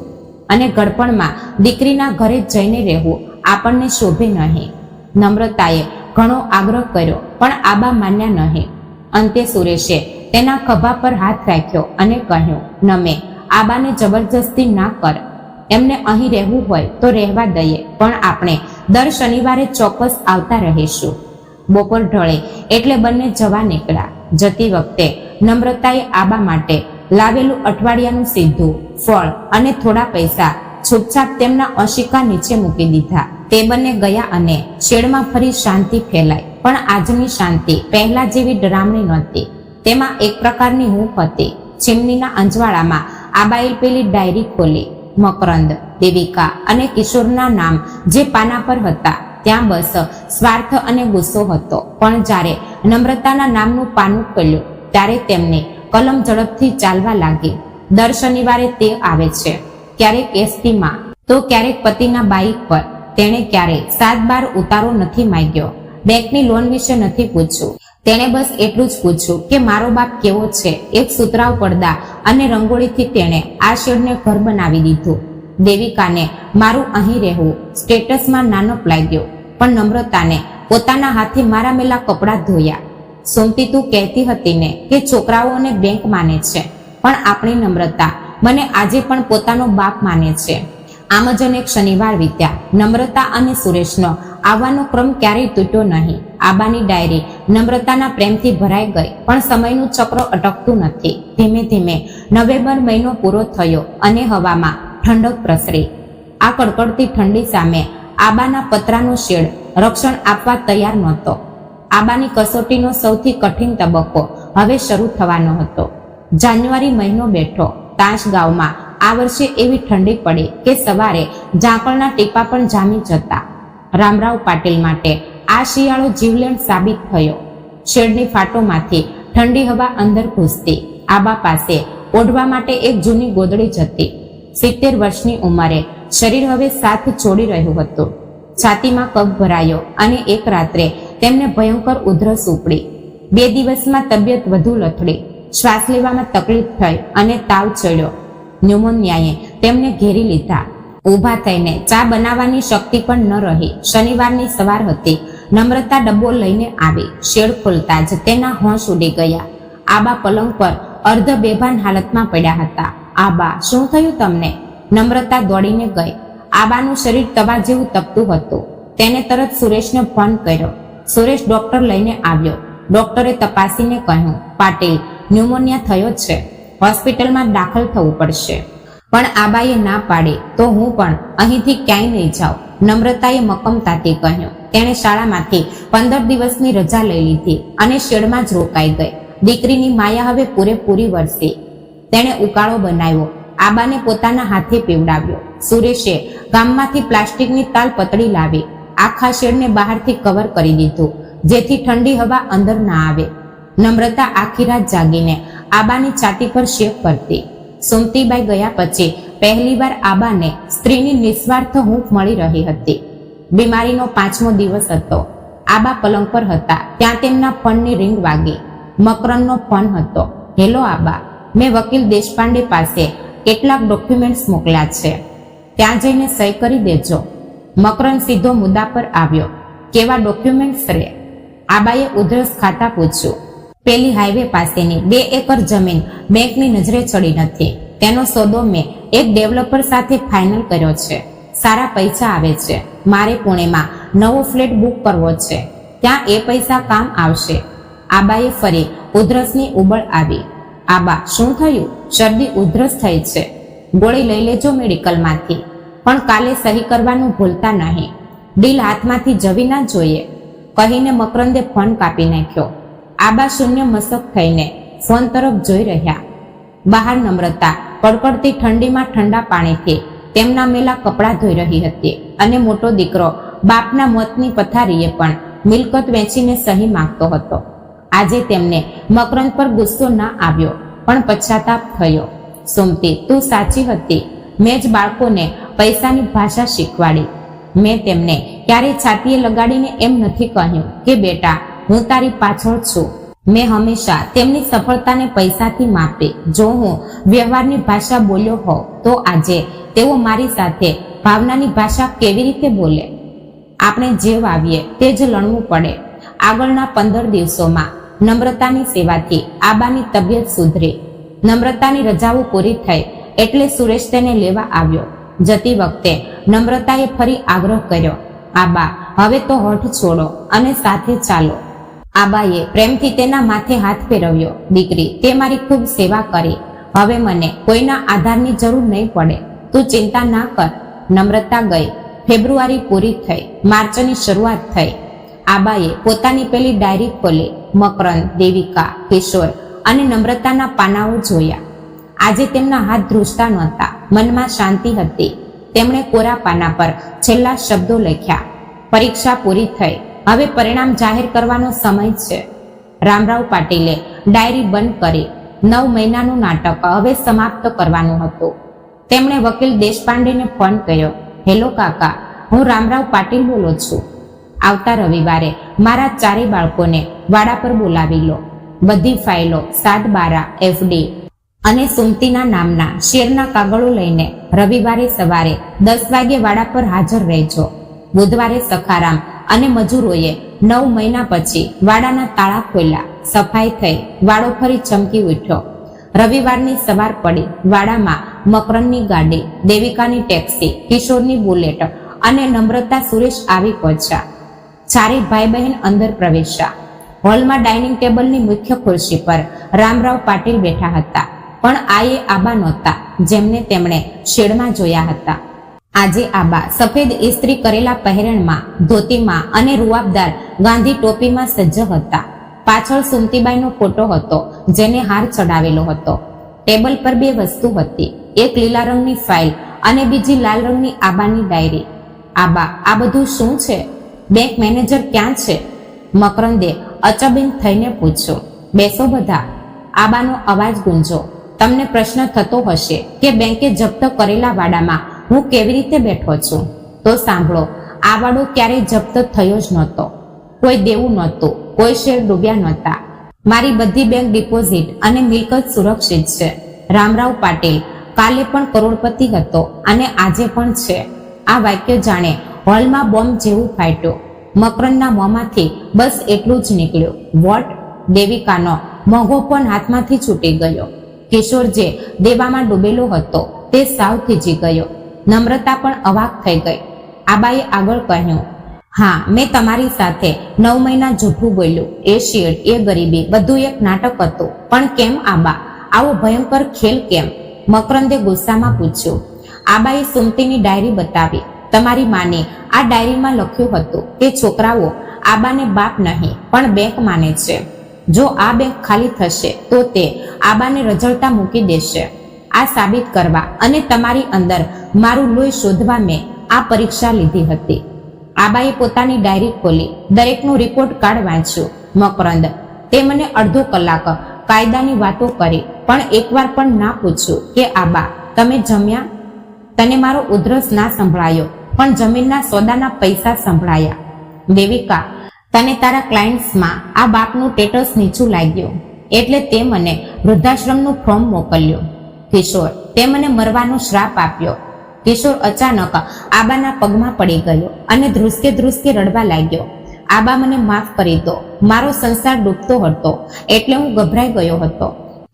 અને ગળપણમાં દીકરીના ઘરે જઈને રહેવું આપણને શોભે નહીં. નમ્રતાએ ઘણો આગ્રહ કર્યો, પણ આબા માન્યા નહીં. અંતે સુરેશે તેના ખભા પર હાથ રાખ્યો અને કહ્યું, નમે, આબાને જબરજસ્તી ના કર. એમને અહીં રહેવું હોય તો રહેવા દઈએ, પણ આપણે દર શનિવારે ચોક્કસ આવતા રહીશું. બપોર ઢળે એટલે બંને જવા નીકળ્યા. જતી વખતે નમ્રતાએ આબા માટે લાવેલું અઠવાડિયાનું સીધું, ફળ અને થોડા પૈસા છૂપછાપ તેમના અશિકા નીચે મૂકી દીધા. તે બંને ગયા અને શેડમાં ફરી શાંતિ ફેલાઈ. પણ આજની શાંતિ પહેલા જેવી ડરામણી નહોતી. તેમાં એક પ્રકારની હૂંફ હતી. ચીમનીના અંજવાળામાં આબાએ પેલી ડાયરી ખોલી. મકરંદ, દેવિકા અને કિશોરના નામ જે પાના પર હતા, ત્યાં બસ સ્વાર્થ અને ગુસ્સો હતો. પણ જ્યારે નમ્રતાના નામનું પાનું ખોલ્યું, ત્યારે તેમની કલમ ઝડપથી ચાલવા લાગી. દર શનિવારે તે આવે છે, ક્યારેક એસટીમાં તો ક્યારેક પતિના બાઇક પર. તેણે ક્યારેય 7-12 ઉતારો નથી માંગ્યો, બેંકની લોન વિશે નથી પૂછ્યું. તેણે બસ એટલું જ પૂછ્યું કે મારો બાપ કેવો છે. એક સુતરાઉ પડદા અને રંગોળીથી તેણે આ શેડને ઘર બનાવી દીધું. દેવિકાને મારું અહીં રહેવું સ્ટેટસમાં નાનપ લાગ્યો, પણ નમ્રતાને પોતાના હાથે મારા મેલા કપડાં ધોયા. સુમતી, તું કહેતી હતી ને કે છોકરાઓને બેંક માને છે, પણ આપણી નમ્રતા મને આજે પણ પોતાનો બાપ માને છે. આમ જ અનેક શનિવાર વીત્યા. નમ્રતા અને સુરેશનો આવવાનો ક્રમ ક્યારેય તૂટ્યો નહીં. આબાની ડાયરી નમ્રતાના પ્રેમથી ભરાઈ ગઈ, પણ સમયનું ચક્ર અટકતું નથી. ધીમે ધીમે નવેમ્બર મહિનો પૂરો થયો અને હવામાં ઠંડક પ્રસરી. આ કડકડતી ઠંડી સામે આબાના પતરાનો શેડ રક્ષણ આપવા તૈયાર નહોતો. આબાની કસોટીનો સૌથી કઠિન તબક્કો હવે શરૂ થવાનો હતો. જાન્યુઆરી મહિનો બેઠો. તાશગાંવમાં આ વર્ષે એવી ઠંડી પડી કે સવારે ઝાકળના ટીપા પણ જામી જતા. રામરાવ પાટીલ માટે આ શિયાળો જીવલેણ સાબિત થયો. શેડની ફાટોમાંથી ઠંડી હવા અંદર ઘૂસતી. આબા પાસે ઓઢવા માટે એક જૂની ગોદડી જ હતી. 70 વર્ષની ઉંમરે શરીર હવે સાથ છોડી રહ્યું હતું. છાતીમાં કફ ભરાયો અને એક રાત્રે તેમને ભયંકર ઉધરસ ઉપડી. 2 દિવસમાં તબિયત વધુ લથડી. શ્વાસ લેવામાં તકલીફ થઈ અને તાવ ચડ્યો. ન્યુમોનિયાએ તેમને ઘેરી લીધા. ઊભા થઈને ચા બનાવવાની શક્તિ પણ ન રહી. શનિવારની સવાર હતી. નમ્રતા ડબ્બો લઈને આવી. શેડ ખોલતા જ તેના હોશ ઉડી ગયા. આબા પલંગ પર અર્ધ બેભાન હાલતમાં પડ્યા હતા. આબા, શું થયું તમને? નમ્રતા દોડીને ગઈ. આબાનું શરીર તવા જેવું તપતું હતું. તેને તરત સુરેશને ફોન કર્યો. સુરેશ ડોક્ટર લઈને આવ્યો. ડોક્ટરે તપાસીને કહ્યું, પાટીલ, ન્યુમોનિયા થયો છે, હોસ્પિટલમાં દાખલ થવું પડશે. પણ આબાએ ના પાડી. તો હું પણ અહીંથી ક્યાંય નહીં જાઉં, નમ્રતાએ મક્કમતાથી કહ્યું. તેણે શાળામાંથી 15 દિવસની રજા લઈ લીધી અને શેડમાં જ રોકાઈ ગઈ. દીકરીની માયા હવે પૂરેપૂરી વરસી. તેણે ઉકાળો બનાવ્યો. આબાને પોતાના હાથે પીવડાવ્યો. સુરેશે ગામમાંથી પ્લાસ્ટિકની તાલપતળી લાવી આખા શેડને બહારથી કવર કરી દીધું, જેથી ઠંડી હવા અંદર ના આવે. નમ્રતા આખી રાત જાગીને આબાની છાતી પર શેક કરતી. સુમતીબાઈ ગયા પછી પહેલીવાર આબાને સ્ત્રીની નિસ્વાર્થ હૂંફ મળી રહી હતી. બીમારીનો 5મો દિવસ હતો. આબા પલંગ પર હતા ત્યાં તેમના ફોનની રિંગ વાગી. મકરંદનો ફોન હતો. હેલો આબા, મેં વકીલ દેશપાંડે પાસે કેટલાક ડોક્યુમેન્ટ્સ મોકલ્યા છે, ત્યાં જઈને સહી કરી દેજો. મકરંદ સીધો મુદ્દા પર આવ્યો. કેવા ડોક્યુમેન્ટ્સ રે? આબાએ ઉધરસ ખાતા પૂછ્યું. પેલી હાઈવે પાસેની 2 એકર જમીન બેંકની નજરે ચડી નથી. તેનો સોદો મેં એક ડેવલપર સાથે ફાઇનલ કર્યો છે. સારા પૈસા આવે છે. મારે પુણેમાં નવો ફ્લેટ બુક કરવો છે, ત્યાં એ પૈસા કામ આવશે. આબાએ ફરી ઉધરસની ઉબળ આવી. આબા, શું થયું? શરદી ઉધરસ થઈ છે. ગોળી લઈ લેજો મેડિકલમાંથી, પણ કાલે સહી કરવાનું ભૂલતા નહીં. ડીલ હાથમાંથી જવી ના જોઈએ, કહીને મકરંદે ફોન કાપી નાખ્યો. આબા શૂન્ય મસક થઈને ફોન તરફ જોઈ રહ્યા. બહાર નમ્રતા કડકડતી ઠંડીમાં ઠંડા પાણીથી તેમના મેલા કપડાં ધોઈ રહી હતી અને મોટો દીકરો બાપના મોતની પથારીએ પણ મિલકત વેચીને સહી માંગતો હતો. આજે તેમને મકરંદ પર ગુસ્સો ના આવ્યો, પણ પશ્ચાતાપ થયો. સુમતી, તું સાચી હતી. મેં જ બાળકોને પૈસાની ભાષા શીખવાડી. મેં તેમને ક્યારેય છાતીએ લગાડીને એમ નથી કહ્યું કે બેટા, હું તારી પાછળ છું. મેં હંમેશા તેમની સફળતાને પૈસાથી માપી. જો હું વ્યવહારની ભાષા બોલ્યો હોઉં તો આજે તેઓ મારી સાથે ભાવનાની ભાષા કેવી રીતે બોલે? આપણે જે વાવીએ તે જ લણવું પડે. આગળના 15 દિવસોમાં નમ્રતાની સેવાથી આબાની તબિયત સુધરી. નમ્રતાની રજાઓ પૂરી થઈ એટલે સુરેશ તેને લેવા આવ્યો. જતી વખતે નમ્રતાએ ફરી આગ્રહ કર્યો, આબા હવે તો હઠ છોડો અને સાથે ચાલો. આબાએ પ્રેમથી તેના માથે હાથ ફેરવ્યો. દીકરી, તે મારી ખૂબ સેવા કરી. હવે મને કોઈના આધારની જરૂર નહીં પડે. તું ચિંતા ના કર. નમ્રતા ગઈ. ફેબ્રુઆરી પૂરી થઈ. માર્ચની શરૂઆત થઈ. આબાએ પોતાની પેલી ડાયરી ખોલી. મકરંદ, દેવિકા, કિશોર અને નમ્રતાના પાનાઓ જોયા. આજે તેમના હાથ ધ્રુજતા નહોતા. મનમાં શાંતિ હતી. તેમણે કોરા પાના પર છેલ્લા શબ્દો લખ્યા. પરીક્ષા પૂરી થઈ. હવે પરિણામ જાહેર કરવાનો સમય છે. રામરાવ પાટીલે ડાયરી બંધ કરી. 9 મહિનાનું નાટક હવે સમાપ્ત કરવાનું હતું. તેમણે વકીલ દેશપાંડેને ફોન કર્યો. હેલો કાકા, હું રામરાવ પાટીલ બોલું છું. આવતા રવિવારે મારા 4 બાળકોને વાડા પર બોલાવી લો. બધી ફાઇલો 7/12 FD અને સુમતીના નામના શેરના કાગળો લઈને રવિવારે સવારે 10 વાગે વાડા પર હાજર રહેજો. બુધવારે સખારામ અને મજૂરોએ 9 મહિના પછી વાડાના તાળા ખોલ્યા. સફાઈ થઈ. વાડો ફરી ચમકી ઉઠ્યો. રવિવારની સવાર પડી. વાડામાં મકરંદની ગાડી, દેવિકાની ટેક્સી, કિશોરની બુલેટ અને નમ્રતા સુરેશ આવી પહોંચ્યા. 4 ભાઈ બહેન અંદર પ્રવેશ્યા. હોલમાં ડાઇનિંગ ટેબલની મુખ્ય ખુરશી પર રામરાવ પાટીલ બેઠા હતા. પણ આયે આબા નહોતા જેમને તેમણે શેડમાં જોયા હતા. આજે આબા સફેદ ઇસ્ત્રી કરેલા પહેરણમાં, ધોતીમાં અને રૂઆબદાર ગાંધી ટોપીમાં સજ્જ હતા. પાછળ સુમતીબાઈનો ફોટો હતો જેને હાર ચડાવેલો હતો. ટેબલ પર 2 વસ્તુ હતી. એક લીલા રંગની ફાઇલ અને બીજી લાલ રંગની આબાની ડાયરી. આબા, આ બધું શું છે? બેંક મેનેજર ક્યાં છે? મકરંદે અચંબિત થઈને પૂછ્યું. બેસો બધા. આબાનો અવાજ ગુંજો. તમને પ્રશ્ન થતો હશે કે બેંકે જપ્ત કરેલા વાડામાં હું કેવી રીતે બેઠો છું? તો સાંભળો, આ વાડો ક્યારેય જપ્ત થયો જ નહોતો. કોઈ દેવું નહોતું. કોઈ શેર ડૂબ્યા નહોતા. મારી બધી બેંક ડિપોઝિટ અને મિલકત સુરક્ષિત છે. રામરાવ પાટીલ કાલે પણ કરોડપતિ હતો અને આજે પણ છે. આ વાક્ય જાણે હોલમાં બોમ્બ જેવું ફાટ્યું. મકરંદના મોંમાંથી બસ એટલું જ નીકળ્યું. વોટ? દેવિકાનો મોંઘો પણ હાથમાંથી છૂટી ગયો. કિશોર જે દેવામાં ડૂબેલો હતો તે સાવ થીજી ગયો. નમ્રતા પણ અવાક થઈ ગઈ. આબાએ આગળ કહ્યું, હા, મેં તમારી સાથે 9 મહિના જૂઠું બોલ્યું. એ શેડ, એ ગરીબી, બધું એક નાટક હતું. પણ કેમ આબા? આવો ભયંકર ખેલ કેમ? મકરંદે ગુસ્સામાં પૂછ્યું. આબાએ સુમતીની ડાયરી બતાવી. તમારી માને આ ડાયરીમાં લખ્યું હતું કે છોકરાઓ આબાને બાપ નહીં પણ બેંક માને છે. જો આ બેંક ખાલી થશે તો તે આબાને રઝળતા મૂકી દેશે. આ સાબિત કરવા અને તમારી અંદર મારું લોહી શોધવા મેં આ પરીક્ષા લીધી હતી. આબાએ પોતાની ડાયરી ખોલી. દરેકનું રિપોર્ટ કાર્ડ વાંચ્યું. મકરંદ, તે મને અડધો કલાક કાયદાની વાતો કરી પણ એકવાર પણ ના પૂછ્યું કે આબા તમે જમ્યા? તને મારો ઉધરસ ના સંભળાયો પણ જમીનના સોદાના પૈસા સંભળાયા. દેવિકા, તને તારા ક્લાયન્ટ્સમાં આ બાપનું સ્ટેટસ નીચું લાગ્યું એટલે તે મને વૃદ્ધાશ્રમનું ફોર્મ મોકલ્યું. કિશોર, તે મને મરવાનો શ્રાપ આપ્યો. કિશોર અચાનક આબાના પગમાં પડી ગયો અને ધ્રુસકે રડવા લાગ્યો. આબા, મને માફ કરી દો. મારો સંસાર ડૂબતો હતો એટલે હું ગભરાઈ ગયો હતો.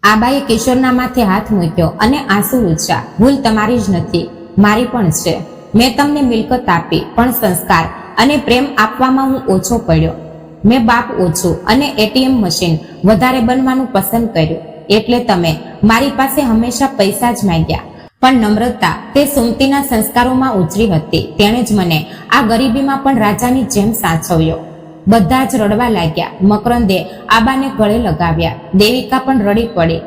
આબાએ કિશોરના માથે હાથ મૂક્યો અને આંસુ લૂછ્યા. ભૂલ તમારી જ નથી, મારી પણ છે. મેં તમને મિલકત આપી પણ સંસ્કાર અને પ્રેમ આપવામાં હું ઓછો પડ્યો. મેં બાપ ઓછું અને ATM મશીન વધારે બનવાનું પસંદ કર્યું એટલે તમે મારી પાસે હંમેશા પૈસા જ માંગ્યા. પણ નમ્રતા તે સુમતીના સંસ્કારોમાં ઉછરી હતી. તેણે જ મને આ ગરીબીમાં પણ રાજાની જેમ સાચવ્યો. બધા જ રડવા લાગ્યા. મકરંદે આબાને ગળે લગાવ્યા. દેવિકા પણ રડી પડી.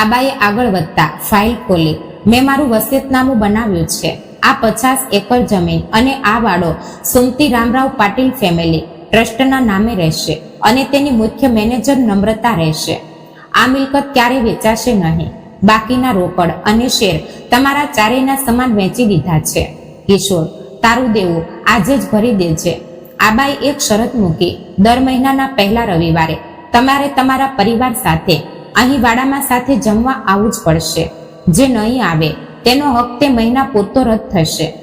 આબાએ આગળ વધતા ફાઇલ ખોલી. મેં મારું વસિયતનામું બનાવ્યું છે. આ 50 એકર જમીન અને આ વાડો સુમતી રામરાવ પાટીલ ફેમિલી ટ્રસ્ટના નામે રહેશે અને તેની મુખ્ય મેનેજર નમ્રતા રહેશે. આ મિલકત ક્યારે વેચાશે નહીં. બાકીના રોકડ અને શેર તમારા ચારેયના સમાન વેચી દીધા છે. કિશોર, તારું દેવું આજે જ ભરી દેજે. આબાએ એક શરત મૂકી, દર મહિનાના પહેલા રવિવારે તમારે તમારા પરિવાર સાથે અહીં વાડામાં સાથે જમવા આવવું જ પડશે. જે નહીં આવે તેનો હક તે મહિના પૂરતો રદ થશે.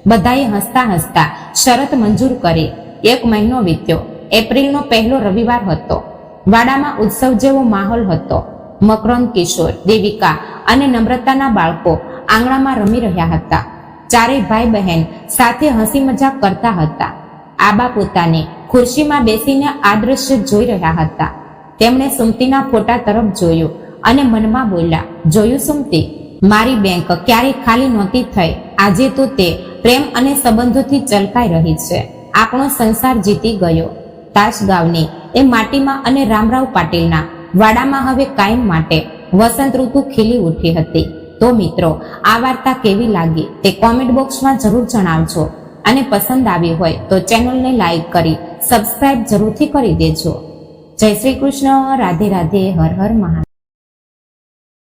બધાએ હસતા હસતા શરત મંજૂર કરી. એક મહિનો વીત્યો. એપ્રિલનો પહેલો રવિવાર હતો. વાડામાં ઉત્સવ જેવો માહોલ હતો. મકરંદ, કિશોર, દેવિકા અને નમ્રતાના બાળકો આંગણામાં રમી રહ્યા હતા. ચારેય ભાઈ બહેન સાથે હસી મજાક કરતા હતા. આબા પોતાની ખુરશીમાં બેસીને આ દ્રશ્ય જોઈ રહ્યા હતા. તેમણે સુમતીના ફોટા તરફ જોયું અને મનમાં બોલ્યા, જોયું સુમતી, મારી બેંક ક્યારેય ખાલી નહોતી થઈ. આજે તો તે પ્રેમ અને સંબંધોથી ચલકાઈ રહી છે. આપણો સંસાર જીતી ગયો. તાસગાંવની એ માટીમાં અને રામરાવ પાટીલના વાડામાં હવે કાયમ માટે વસંત ઋતુ ખીલી ઉઠી હતી. તો મિત્રો, આ વાર્તા કેવી લાગી તે કોમેન્ટ બોક્સમાં જરૂર જણાવજો અને પસંદ આવી હોય તો ચેનલને લાઈક કરી સબસ્ક્રાઇબ જરૂરથી કરી દેજો. જય શ્રી કૃષ્ણ. રાધે રાધે. હર હર મહાદેવ.